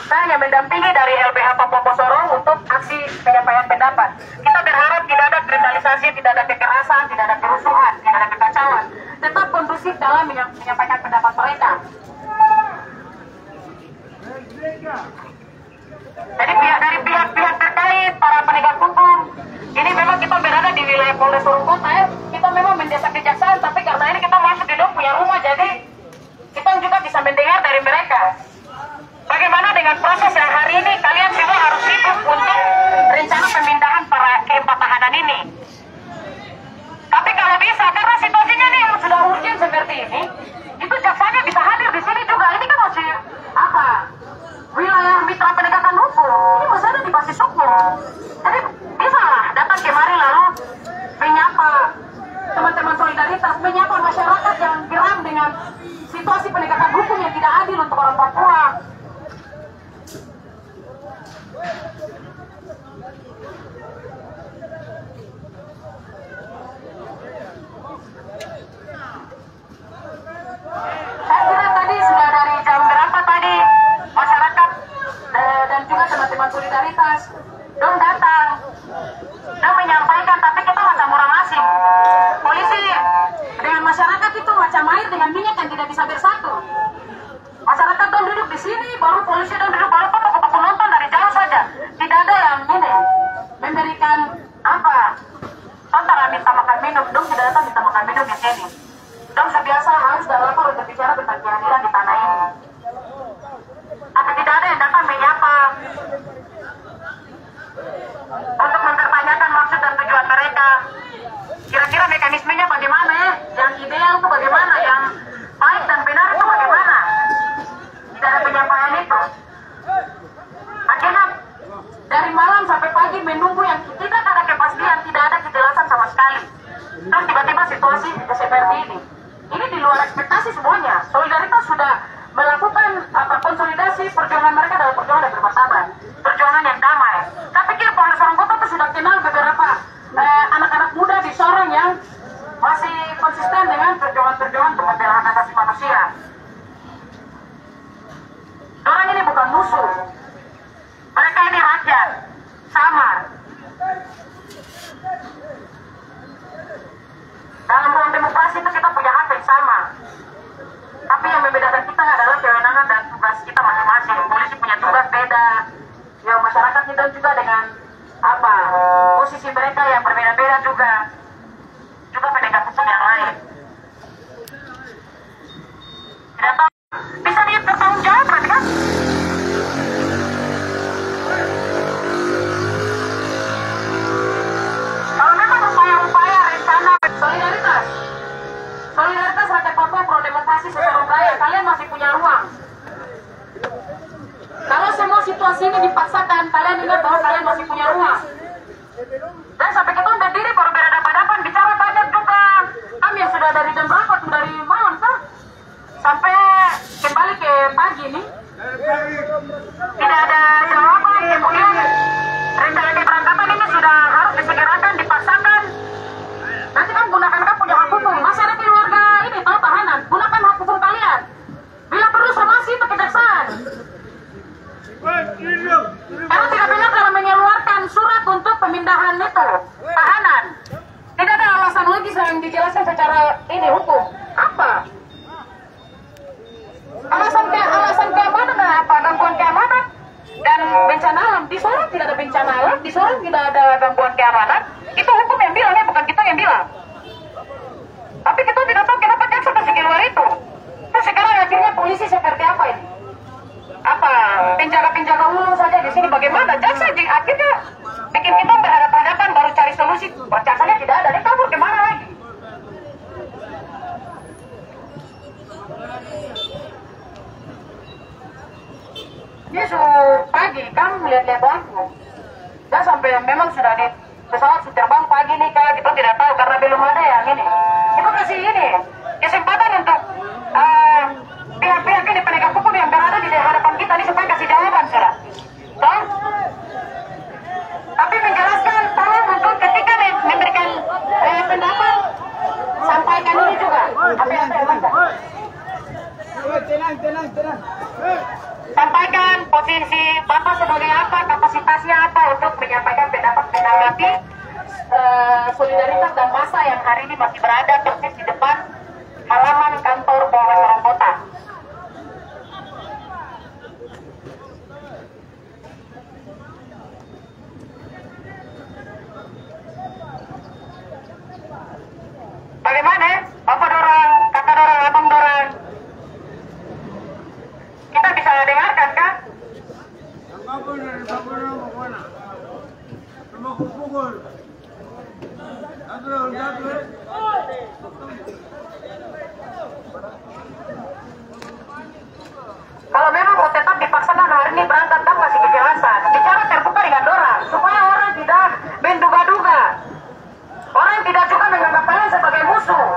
Saya hanya mendampingi dari LBH Papua Sorong untuk aksi penyampaian pendapat. Kita berharap tidak ada kriminalisasi, tidak ada kekerasan, tidak ada kerusuhan, tidak ada kekacauan. Tetap kondusif dalam menyampaikan pendapat mereka. Jadi dari pihak-pihak terkait, para penegak hukum, ini memang kita berada di wilayah Polres Sorong Kota ya. Kita memang mendesak kejaksaan, tapi karena ini kita masuk di dalam punya rumah, jadi kita juga bisa mendengar dari mereka. Bagaimana dengan proses yang hari ini kalian semua harus sibuk untuk rencana pemindahan para keempat tahanan ini. Tapi kalau bisa, karena situasinya ini yang sudah urgent seperti ini, itu jaksanya bisa hadir di sini juga. Ini kan masih wilayah mitra penegakan hukum. Ini masih ada di basis hukum. Jadi bisa lah datang kemari lalu menyapa teman-teman solidaritas, menyapa masyarakat yang geram dengan situasi penegakan hukum yang tidak adil untuk orang Papua. Saya kira tadi sudah dari jam berapa tadi masyarakat dan juga teman-teman solidaritas dong datang dan menyampaikan, tapi kita macam orang asing. Polisi dengan masyarakat itu macam air dengan minyak yang tidak bisa bersatu. Masyarakat dong duduk di sini, baru polisi dong duduk, baru pokok-pokok nonton dari jauh saja. Tidak ada yang ini memberikan apa? Antara minta makan minum, dong tidak datang minta makan minum di sini. Dong sebiasa harus dalam lapor untuk bicara tentang keadilan di tanah ini. Tapi tidak ada yang datang menyapa untuk mempertanyakan maksud dan tujuan mereka. Kira-kira mekanismenya bagaimana ya? Yang ideal itu bagaimana? Yang baik dan benar itu bagaimana? Tidak ada penyampaian itu. Akhirnya dari malam sampai pagi menunggu yang tidak ada kepastian, tidak ada kejelasan sama sekali. Terus tiba-tiba situasi seperti ini. Ini di luar ekspektasi semuanya. Solidaritas sudah melakukan konsolidasi perjuangan mereka dalam perjuangan yang bermartabat, perjuangan yang damai. Saya pikir Polres Sorong Kota itu sudah kenal beberapa anak-anak muda di Sorong yang masih konsisten dengan perjuangan-perjuangan untuk membela hak asasi manusia. Orang ini bukan musuh. Mereka ini rakyat, sama. Dalam ruang demokrasi itu kita punya hak yang sama. Tapi yang membedakan kita adalah kewenangan dan tugas kita masing-masing. Polisi punya tugas beda. Ya masyarakat kita juga dengan posisi mereka yang berbeda-beda juga penegak hukum yang lain. Tidak tahu bisa dipertanggungjawabkan kan? Kalau memang upaya-upaya rencana solidaritas rakyat Papua pro demokrasi secara raya, kalian masih punya ruang. Kalau semua situasi ini dipaksakan, kalian ingat bahwa kalian masih punya ruang. Dan sampai kita berdiri baru berhadapan-hadapan, bicara banyak juga. Kami yang sudah dari jam berapa tuh, dari malam kan? Sampai kembali ke pagi ini, tidak ada jawaban. Kemudian rencana keberangkatan ini sudah harus disegerakan, dipaksakan. Nanti kan gunakan punya hak hukum. Masih ada keluarga ini tahu tahanan, gunakan hak hukum kalian. Bila perlu somasi itu kejaksaan. Karena tidak benar dalam mengeluarkan surat untuk pemindahan itu tahanan. Tidak ada alasan logis yang dijelaskan secara ini hukum. Apa? Alasan keamanan apa? Gangguan keamanan dan bencana alam. Di Sorong tidak ada bencana alam, di Sorong tidak ada gangguan keamanan. Itu hukum yang bilang ya, bukan kita yang bilang. Tapi kita tidak tahu kenapa jaksa masih keluar itu. Terus sekarang akhirnya polisi seperti apa ini? Apa penjaga-penjaga umum saja di sini bagaimana? Jaksa akhirnya bikin kita berhadapan-hadapan baru cari solusi. Jaksanya tidak ada, dia kabur kemana lagi? Ini pagi kamu lihat-lihat waktu. Dan sampai memang sudah di pesawat terbang pagi nih kak, kita tidak tahu karena belum ada yang ini. Kita kasih ini kesempatan untuk pihak-pihak ini penegak hukum yang berada di hadapan kita ini supaya kasih jawaban sudah. Toh? Tapi menjelaskan tolong untuk ketika memberikan pendapat sampaikan ini juga. Apa yang saya baca? Tenang. Sampaikan posisi Bapak sebagai apa, kapasitasnya apa untuk menyampaikan pendapat menanggapi solidaritas dan massa yang hari ini masih berada persis di depan halaman kantor Polres Sorong Kota. Bagaimana? Bapak dorang, kakak dorang, abang dorang. Kita bisa dengarkan kan? Kalau memang mau tetap dipaksakan hari ini berangkat kan masih kejelasan. Bicara terbuka dengan dorang supaya orang tidak menduga-duga. Orang tidak juga menganggap kalian sebagai musuh.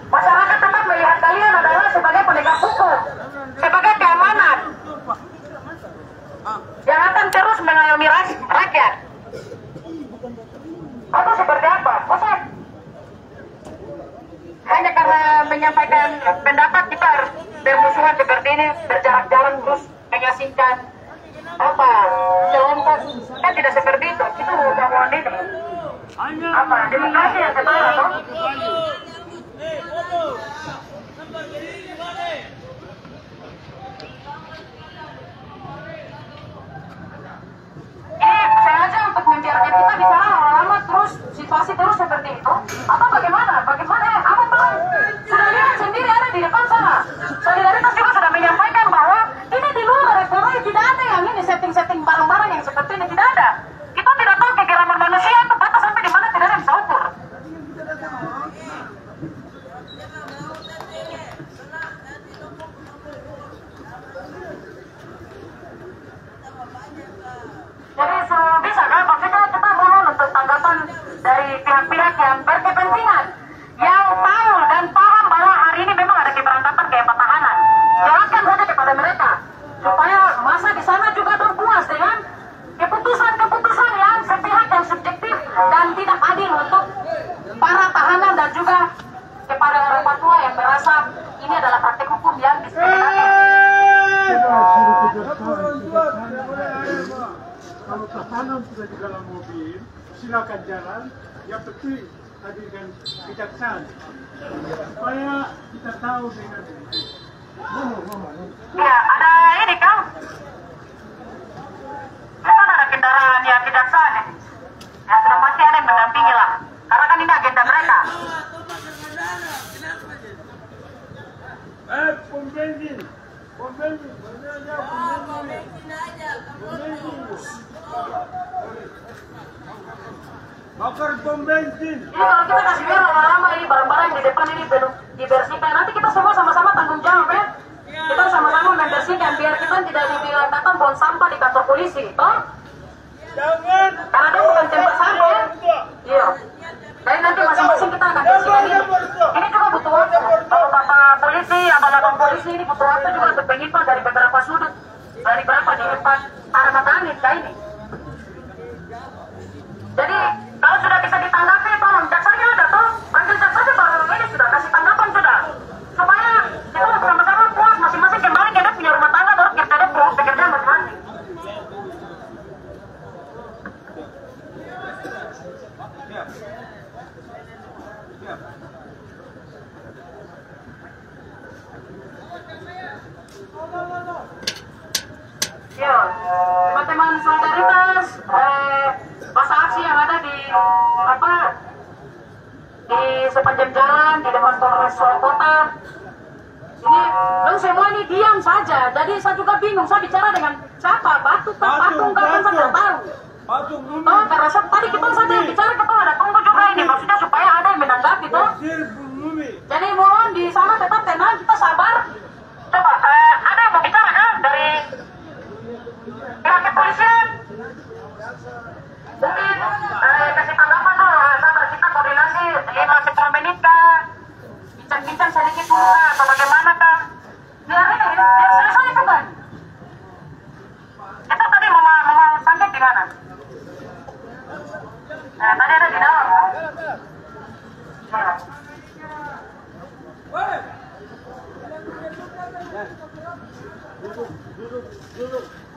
Masyarakat tetap melihat kalian adalah sebagai penegak hukum, sebagai keamanan yang akan terus mengayomi rakyat. Atau seperti apa? Masa hanya karena menyampaikan pendapat kita harus bermusuhan seperti ini, berjarak-jarak terus menyaksikan kelompok? Kan tidak seperti itu. Itu bangunan ini demokrasi yang setara toh? Ini sengaja untuk membiarkan kita di sana lama terus situasi terus seperti itu atau bagaimana? Apa belum? Sudah lihat sendiri ada di depan sana. Solidaritas juga sudah menyampaikan bahwa ini di luar ekonomi tidak ada yang ini setting barang-barang yang seperti ini tidak ada. Kita tidak tahu kegeraman manusia itu batas sampai di mana tidak ada yang bisa ukur. tahanan sudah di dalam mobil, silakan jalan. Yang penting hadirkan kejaksaan supaya kita tahu dengan Ya, ada ini Kang. Kan ada kendaraan yang kejaksaan ini. Ya sudah pasti ada yang mendampingi lah. Karena kan ini agenda mereka. pom bensin. Bakar pom bensin. Ini kalau kita kasih biar lama-lama ini barang-barang di depan ini belum dibersihkan. Nanti kita semua sama-sama tanggung jawab ya. Kita sama-sama membersihkan biar kita tidak dibilang datang buang sampah di kantor polisi, toh? Jangan. Karena dia bukan tempat sampah ya. Iya. Jadi nanti masing-masing kita akan bersihkan ini. Ini juga butuh waktu. Kalau bapak polisi, abang-abang polisi ini butuh waktu juga untuk menyimpang dari beberapa sudut. Dari berapa di depan arah Matangit kayak ini. Jadi kalau sudah bisa ditanggapi, tolong jaksanya udah tuh, panggil jaksanya baru ini sudah kasih tanggapan sudah, supaya kita sama-sama puas masing-masing kembali ke dia punya rumah tangga terus kita ada pekerjaan masing-masing. Ya, teman-teman solidaritas, masa aksi yang ada di di sepanjang jalan di depan Polres Kota ini, dan semua ini diam saja. Jadi saya juga bingung, saya bicara dengan siapa, patung kan saya tidak tahu. Oh, karena tadi kita saja yang bicara, kita ada tunggu juga ini, maksudnya supaya ada yang menanggapi tuh. Jadi mohon di sana tetap tenang, kita sabar. Coba ada yang mau bicara kan dari pihak kepolisian? Mungkin kasih tanggapan dulu, sabar kita koordinasi 5-10 menit kah? Bincang-bincang sedikit dulu kah? Atau bagaimana kah? Biar selesai itu kan? Kita tadi mau sampai di mana? Nah, tadi ada di dalam kan? Nah.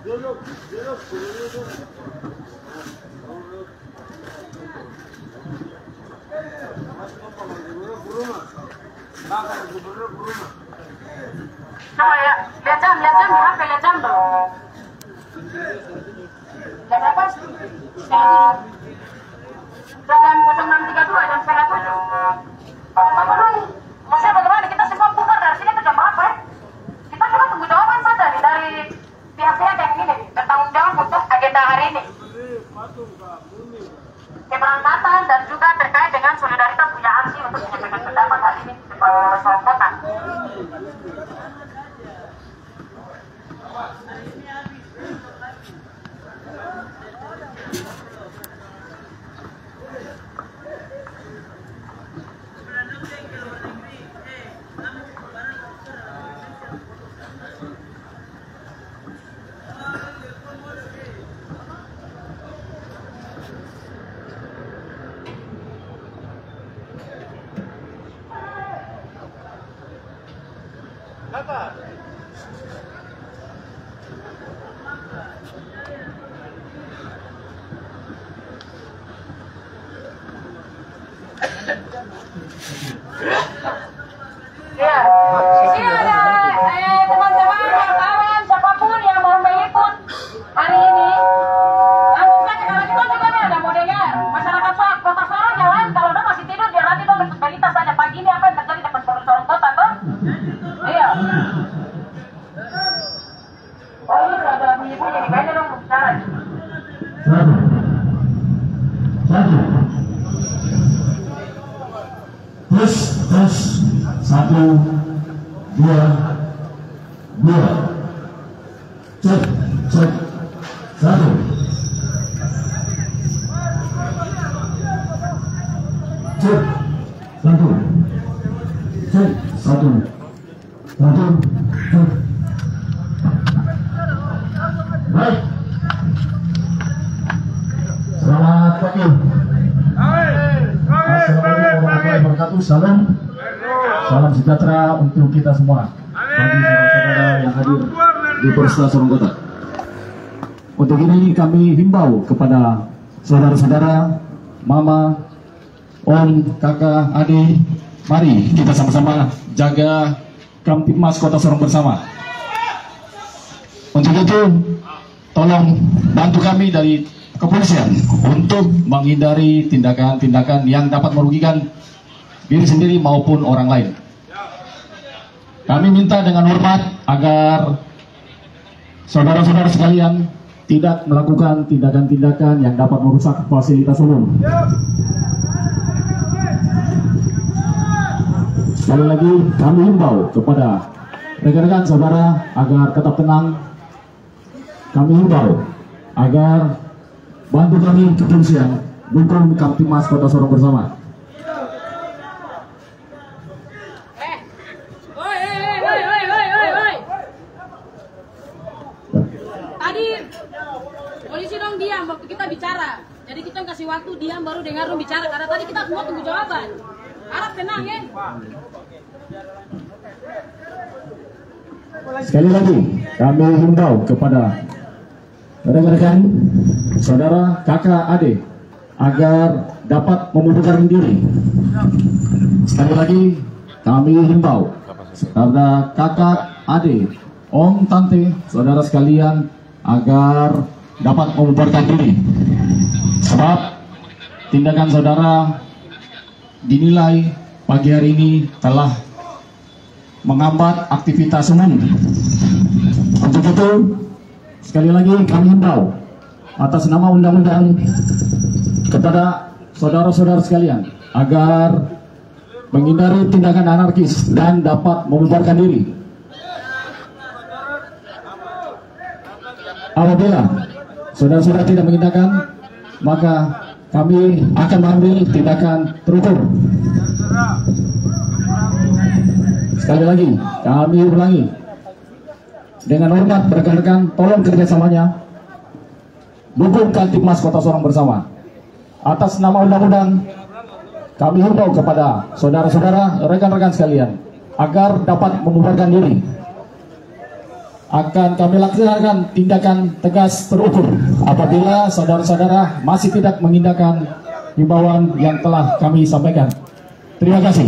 Duduk. Coba ya, lihat jam di HP, lihat jam dong. Jam berapa? Jam 06.32, jam 06.30. Apa dong? Maksudnya bagaimana? Kita semua bubar dari sini ke jam berapa ya? Kita cuma tunggu jawaban saja nih dari pihak-pihak yang ini bertanggung jawab untuk agenda hari ini. Keberangkatan dan juga terkait dengan solidaritas punya aksi untuk menyampaikan pendapat hari ini di Polres Kota. Ya, ini ada teman-teman wartawan siapapun yang mau meliput hari ini, langsung saja karena kita juga ada modelnya masyarakat Kota Sorong jalan, kalau udah masih tidur dia nanti dong berita saja pagi ini apa yang terjadi depan Polres Sorong Kota tuh. Iya. Oh ini ada bunyi-bunyi nih, kayaknya dong bicara. Tes 1, 2, 2. Cek 1. Cek 1. Cek 1. Baik. Selamat pagi. Assalamualaikum warahmatullahi wabarakatuh. Salam sejahtera untuk kita semua. Bagi saudara-saudara yang hadir di Polres Sorong Kota. Untuk ini kami himbau kepada saudara-saudara, mama, om, kakak, adik, mari kita sama-sama jaga Kamtibmas Kota Sorong bersama. Untuk itu, tolong bantu kami dari kepolisian untuk menghindari tindakan-tindakan yang dapat merugikan diri sendiri maupun orang lain. Kami minta dengan hormat agar saudara-saudara sekalian tidak melakukan tindakan-tindakan yang dapat merusak fasilitas umum. Sekali lagi kami himbau kepada rekan-rekan saudara agar tetap tenang. Kami himbau agar bantu kami kepolisian dukung Kamtibmas Kota Sorong bersama. Tadi polisi dong diam waktu kita bicara. Jadi kita kasih waktu diam baru dengar dong bicara. Karena tadi kita semua tunggu jawaban. Harap tenang ya. Sekali lagi kami himbau kepada rekan-rekan, saudara, kakak, adik agar dapat membubarkan diri. Sekali lagi kami himbau kepada kakak, adik, om, tante, saudara sekalian agar dapat membubarkan diri. Sebab tindakan saudara dinilai pagi hari ini telah menghambat aktivitas umum. Untuk itu, sekali lagi kami himbau atas nama undang-undang kepada saudara-saudara sekalian agar menghindari tindakan anarkis dan dapat membubarkan diri. Apabila saudara-saudara tidak menghindari, maka kami akan mengambil tindakan terukur. Sekali lagi kami ulangi dengan hormat rekan-rekan, tolong kerjasamanya dukung Kamtibmas Kota Sorong bersama. Atas nama undang-undang kami himbau kepada saudara-saudara, rekan-rekan sekalian agar dapat membubarkan diri. Akan kami laksanakan tindakan tegas terukur apabila saudara-saudara masih tidak mengindahkan himbauan yang telah kami sampaikan. Terima kasih.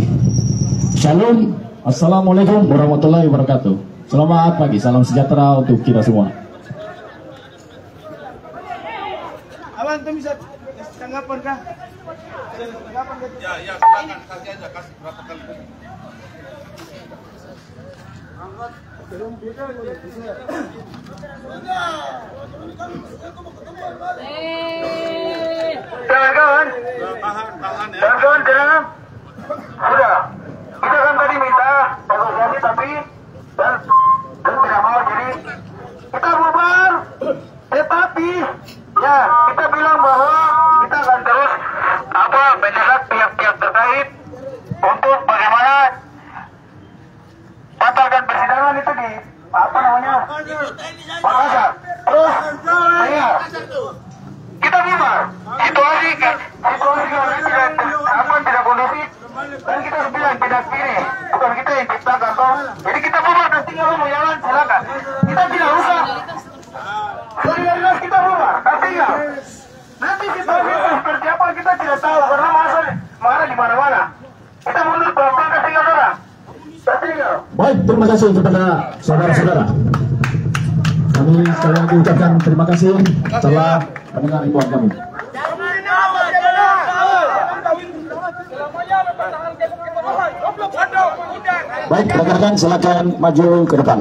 Shalom. Assalamualaikum warahmatullahi wabarakatuh. Selamat pagi, salam sejahtera untuk kita semua. Awan tuh bisa tanggapan kah? Ya, silakan kasih aja, kasih berapa kali. Kawan-kawan, Tahan ya. kawan-kawan tenang. Sudah, kita kan tadi minta negosiasi tapi dan tidak mau, jadi kita bubar. Tetapi ya kita bilang bahwa kita akan terus mendesak pihak-pihak terkait untuk bagaimana batalkan persidangan itu di Makassar. Terus ya kita bubar. Situasi tidak kondusif dan kita harus bilang tidak ini bukan kita yang ciptakan toh. Jadi kita bubar dan tinggal mau jalan silakan. Kita tidak usah solidaritas, kita bubar dan tinggal. Nanti situasi itu seperti apa kita tidak tahu karena marah di mana-mana. Kita mundur pelan-pelan dan tinggal orang. Baik, terima kasih kepada saudara-saudara. Kami sekali lagi ucapkan terima kasih telah mendengar himbauan kami. Baik, rekan-rekan silakan maju ke depan.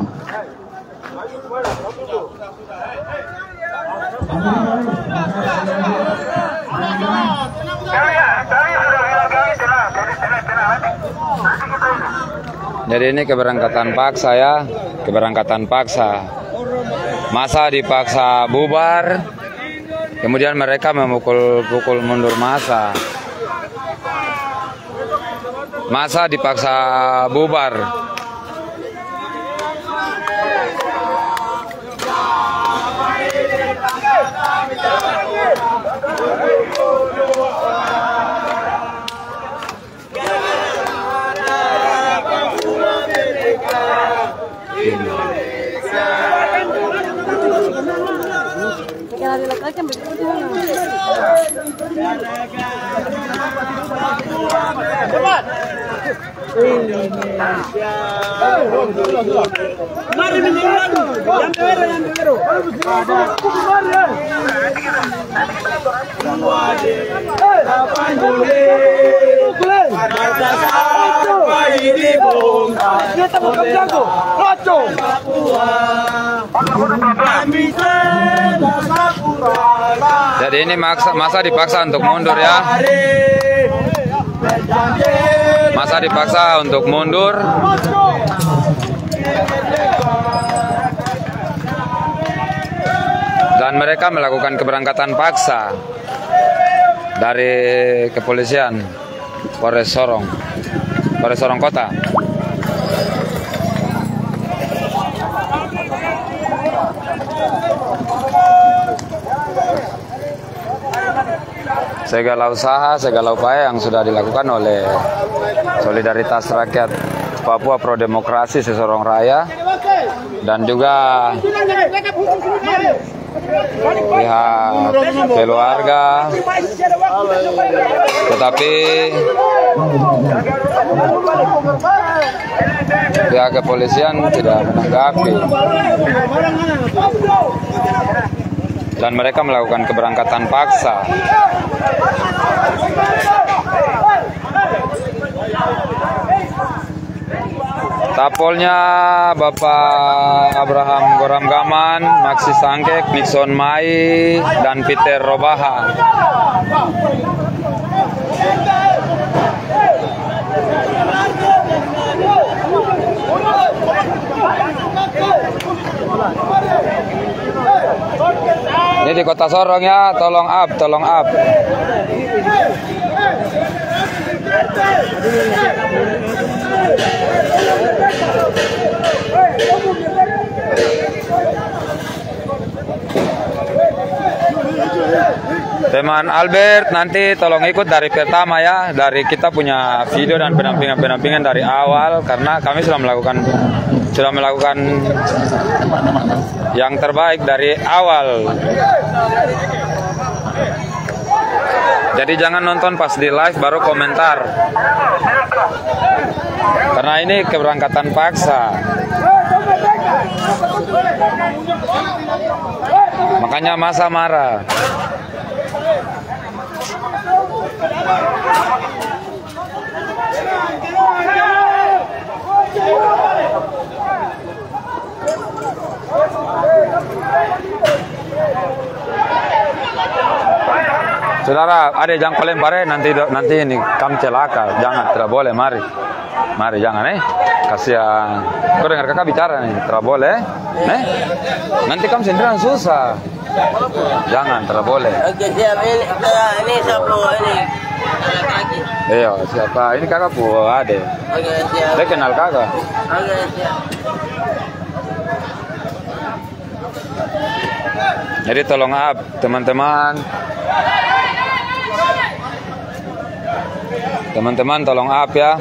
Jadi ini keberangkatan paksa ya, keberangkatan paksa. Masa dipaksa bubar, kemudian mereka memukul-pukul mundur masa. Masa dipaksa bubar. Jadi ini masa dipaksa untuk mundur ya. Masa dipaksa untuk mundur. Dan mereka melakukan keberangkatan paksa dari kepolisian Polres Sorong Kota. Segala usaha, segala upaya yang sudah dilakukan oleh Solidaritas Rakyat Papua Pro Demokrasi Sesorong Raya dan juga pihak keluarga, tetapi pihak kepolisian tidak menanggapi dan mereka melakukan keberangkatan paksa. Tapolnya Bapak Abraham Goram Gaman, Maxi Sangkek, Nixon Mai, dan Peter Robaha. Ini di Kota Sorong ya, tolong up, tolong up. Teman Albert, nanti tolong ikut dari pertama ya, dari kita punya video dan pendampingan dari awal karena kami sudah melakukan yang terbaik dari awal. Jadi jangan nonton pas di live baru komentar. Karena ini keberangkatan paksa. Makanya masa marah. Saudara, ada yang kalian pare nanti ini kamu celaka, jangan, tidak boleh, mari jangan kasihan. Kau dengar kakak bicara nih, tidak boleh, nanti kamu sendirian susah, jangan, tidak boleh. Oke siap, ini siapa ini? Laki-laki. Iya, siapa? Ini kakak pu ade. Oke siap. Dia kenal kakak. Oke siap. Jadi tolong up teman-teman. Teman-teman tolong up ya.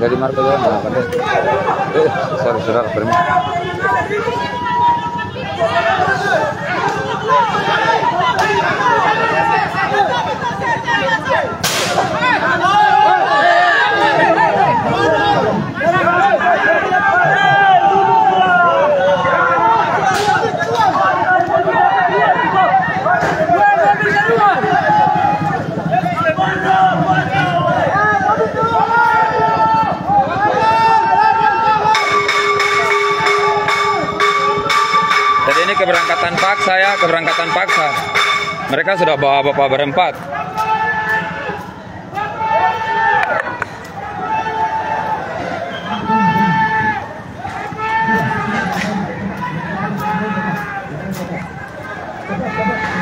Jadi marco ya, sorry saudara, permisi. Jadi ini keberangkatan paksa ya, keberangkatan paksa. Mereka sudah bawa bapak berempat.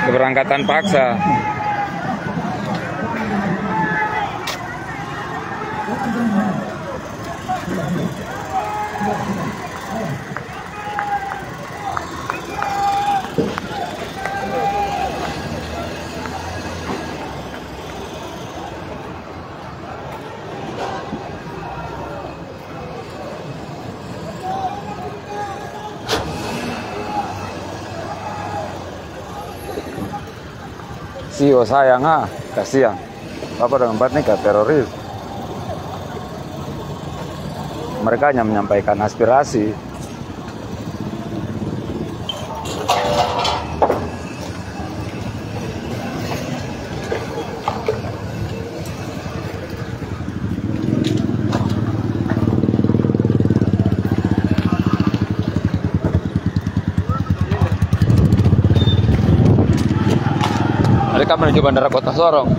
Keberangkatan paksa. CEO sayang kasihan. Bapak dengan empat nikah teroris. Mereka hanya menyampaikan aspirasi. Mereka menuju Bandara Kota Sorong.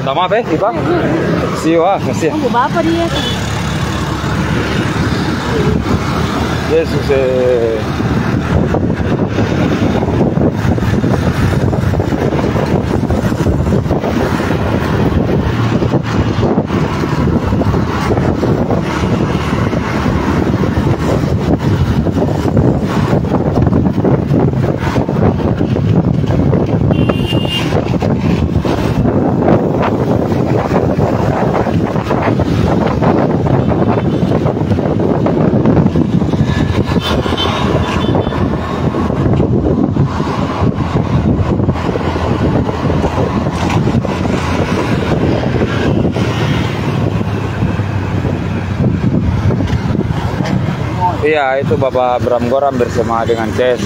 Nama apa ya, Bang? CEO kasih. Tunggu bapak dia. Yesus Iya, itu Bapak Bram Goram bersama dengan Ces.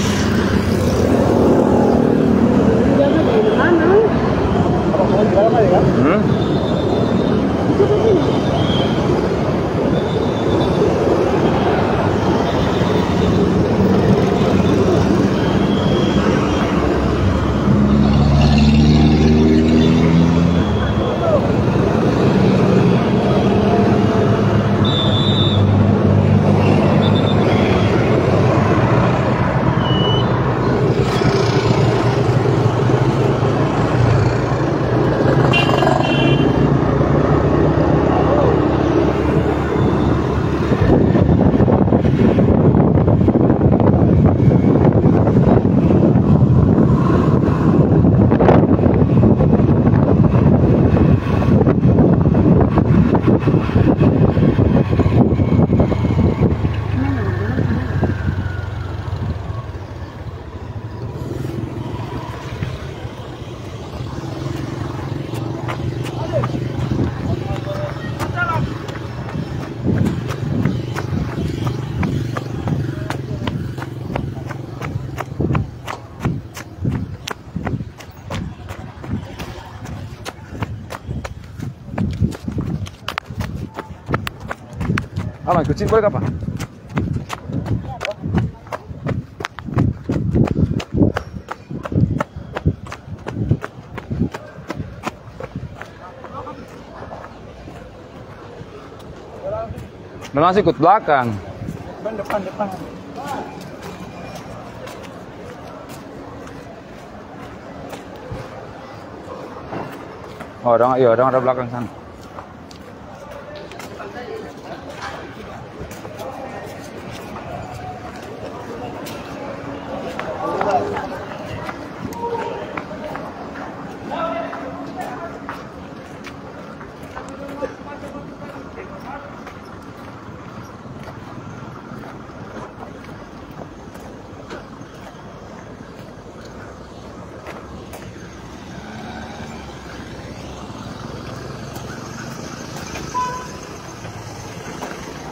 Aman, kucing boleh apa? Memang sih ikut belakang. Depan. Oh, orang ada belakang sana.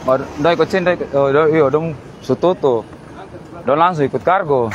Udah ikutin, udah sututu, udah langsung ikut kargo.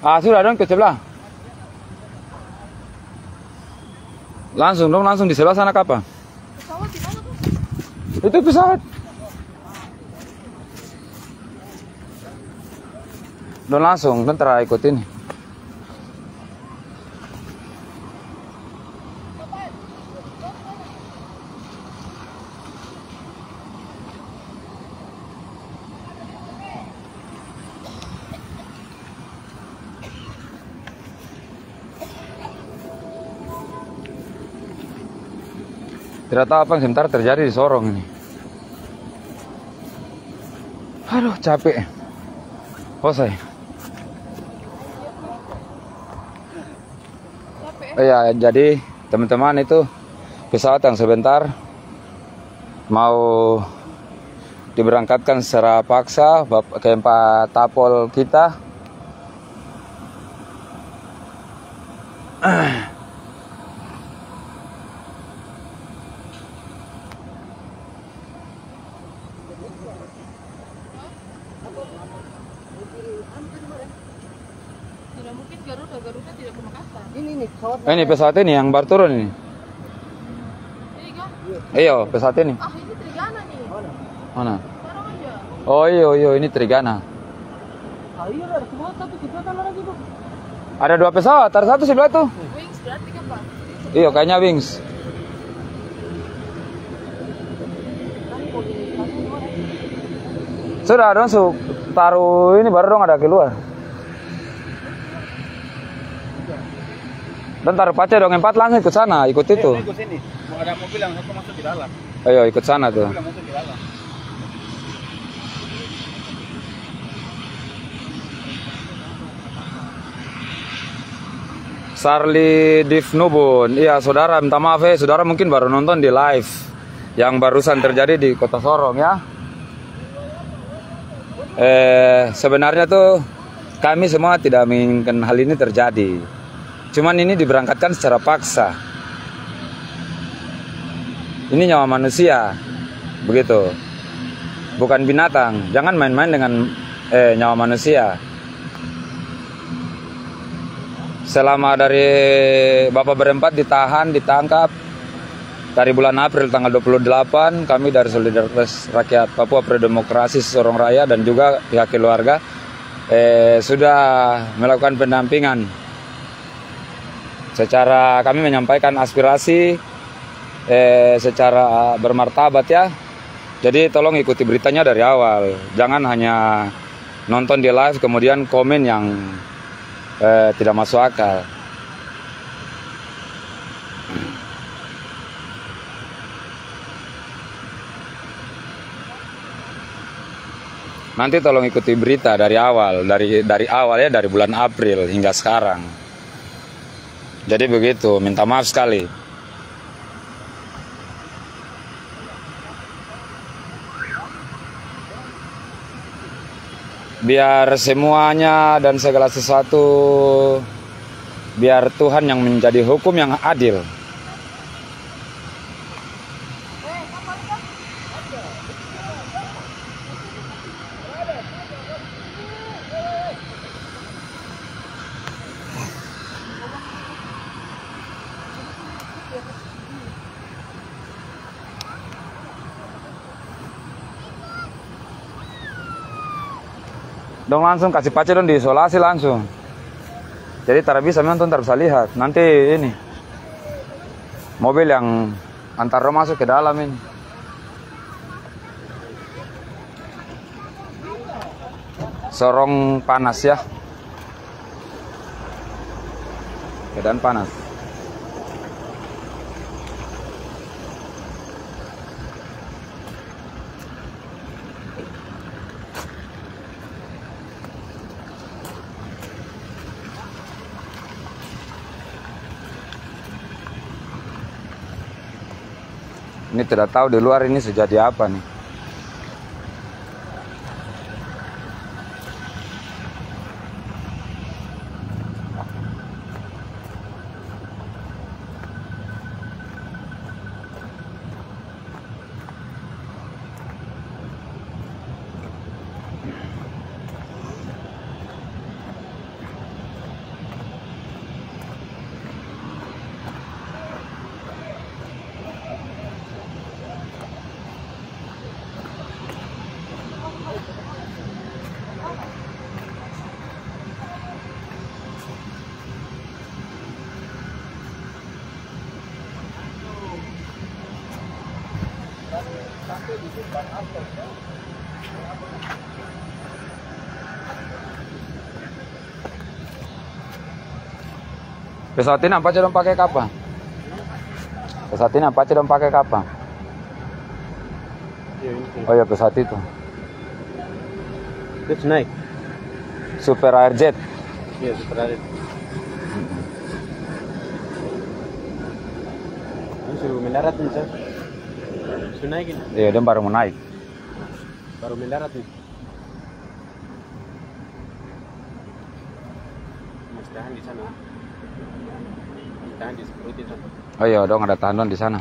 Ah, sudah dong ke sebelah. Langsung dong, langsung di sebelah sana kapan? Pesawat di mana tuh? Itu pesawat. Don langsung, don ikut ini. Tidak tahu apa yang sebentar terjadi di Sorong ini. Aduh, capek. Selesai. Iya, jadi teman-teman itu pesawat yang sebentar mau diberangkatkan secara paksa ke Pak Tapol kita. Tidak mungkin Garuda tidak ke Makassar. Ini pesawat ini yang baru turun ini. Iya, pesawat ini. Ah, ini Trigana nih. Mana? Sekarang aja. Oh iya, ini Trigana. Ah, iya, ada pesawat tapi kita kan lagi tuh. Ada dua pesawat, ada satu sebelah tuh. Wings berarti kan, Pak? Iya, kayaknya Wings. Sudah dong, taruh ini baru dong ada keluar. Dan taruh pace dong, 4 langsung ikut sana, ikut itu. Ikut sini. Mau ada mobil yang satu masuk di dalam. Ayo ikut sana tuh. Mobil yang masuk di dalam. Sarli Divnubun. Iya, saudara, minta maaf ya, saudara mungkin baru nonton di live yang barusan terjadi di Kota Sorong ya. Sebenarnya tuh kami semua tidak menginginkan hal ini terjadi. Cuman ini diberangkatkan secara paksa. Ini nyawa manusia, begitu. Bukan binatang. Jangan main-main dengan nyawa manusia. Selama dari Bapak berempat ditangkap dari bulan April tanggal 28, kami dari Solidaritas Rakyat Papua Pro-Demokrasi Sorong Raya dan juga pihak keluarga sudah melakukan pendampingan. Secara kami menyampaikan aspirasi secara bermartabat ya. Jadi tolong ikuti beritanya dari awal. Jangan hanya nonton di live kemudian komen yang tidak masuk akal. Nanti tolong ikuti berita dari awal, dari awal ya, dari bulan April hingga sekarang. Jadi begitu, minta maaf sekali. Biar semuanya dan segala sesuatu, biar Tuhan yang menjadi hukum yang adil. Dong langsung kasih pace dong, diisolasi langsung. Jadi tak bisa nonton, tak bisa lihat. Nanti ini mobil yang antar masuk ke dalam ini. Sorong panas ya. Keadaan panas. Ini tidak tahu di luar ini sejadi apa nih. Pesawat ini apa dong pakai kapal? Pesawat ini apa dong pakai kapal? Oh ya pesawat itu. Itu naik. Super Airjet. Iya, Super Airjet. Suruh mendarat nih, Sir. Suruh naikin. Iya, dia baru mau naik. Baru mendarat nih. Mas tahan di sana. Tahan di security sana. Oh iya, dong ada tahanan di sana.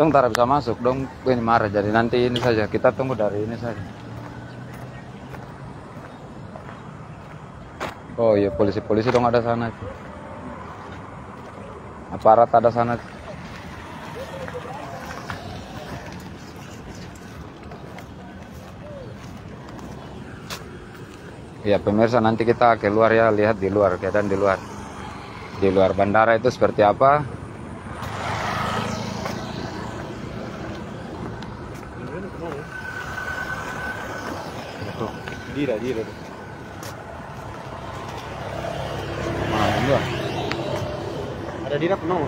Tentara bisa masuk dong, ini marah. Jadi nanti ini saja, kita tunggu dari ini saja. Oh iya, polisi-polisi dong ada sana. Aparat ada sana. Ya pemirsa, nanti kita keluar ya, lihat di luar, keadaan di luar. Di luar bandara itu seperti apa. Dira. Mana dia? Ada Dira penuh.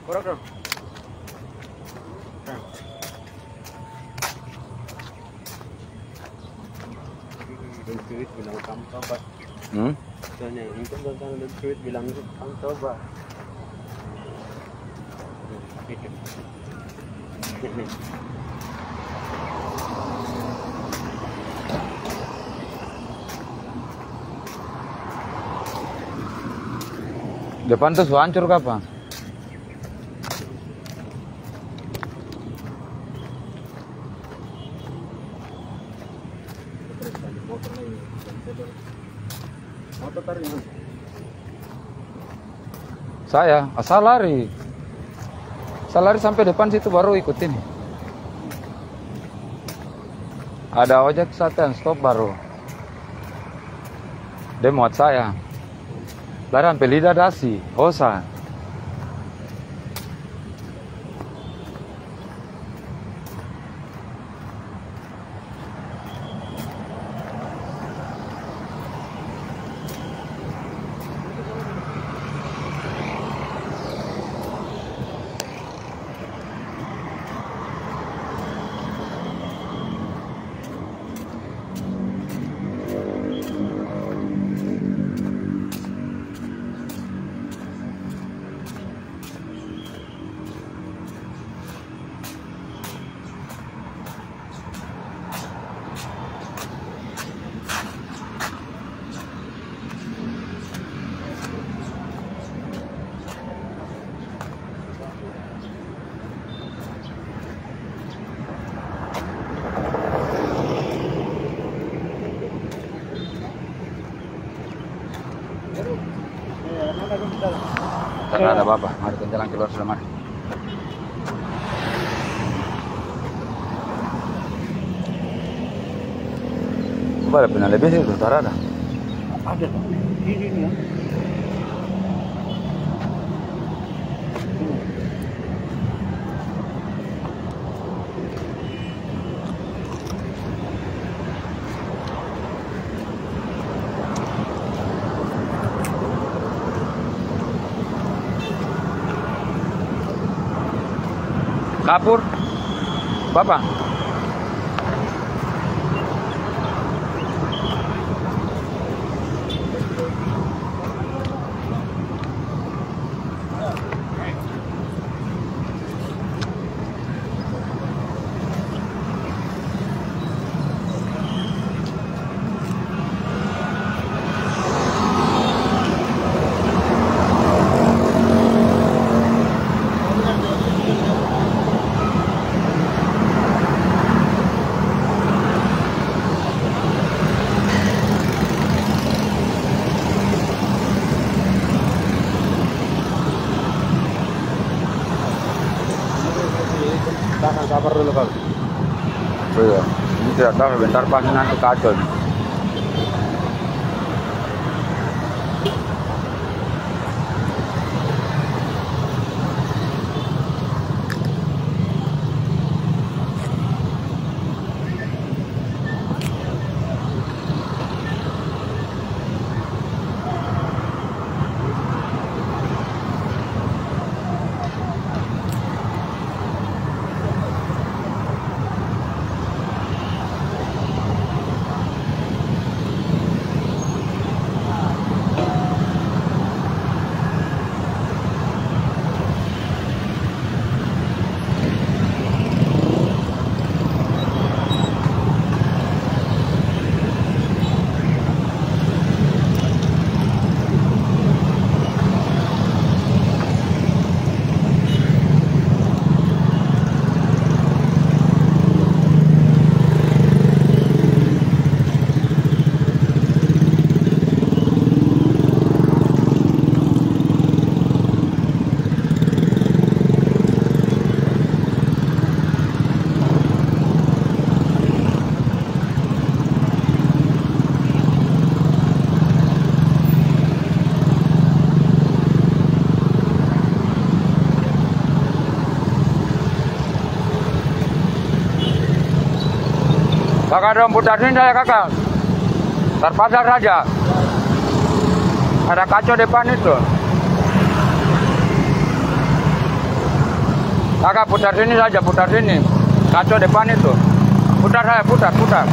Korak dong. Tweet bilang kamu coba. Soalnya itu kan tweet bilang kamu coba. Depan tuh hancur kapan? Saya asal lari sampai depan situ baru ikutin. Ada ojek satu stop baru. Dia muat saya. Lari sampai lidah dasi, hosa. Tidak ada apa-apa, mari kita jalan keluar sudah mari. Coba ada pernah lebih sih, tidak ada. Ada, ini ya. Kapur, Bapak. Sabar dulu kali. Oh iya, ini tidak tahu bentar pas nanti kacau. Kakak dong putar sini saya kakak. Terpasang saja. Ada kacau depan itu. Kakak putar sini saja, putar sini. Kacau depan itu. Putar saya, putar.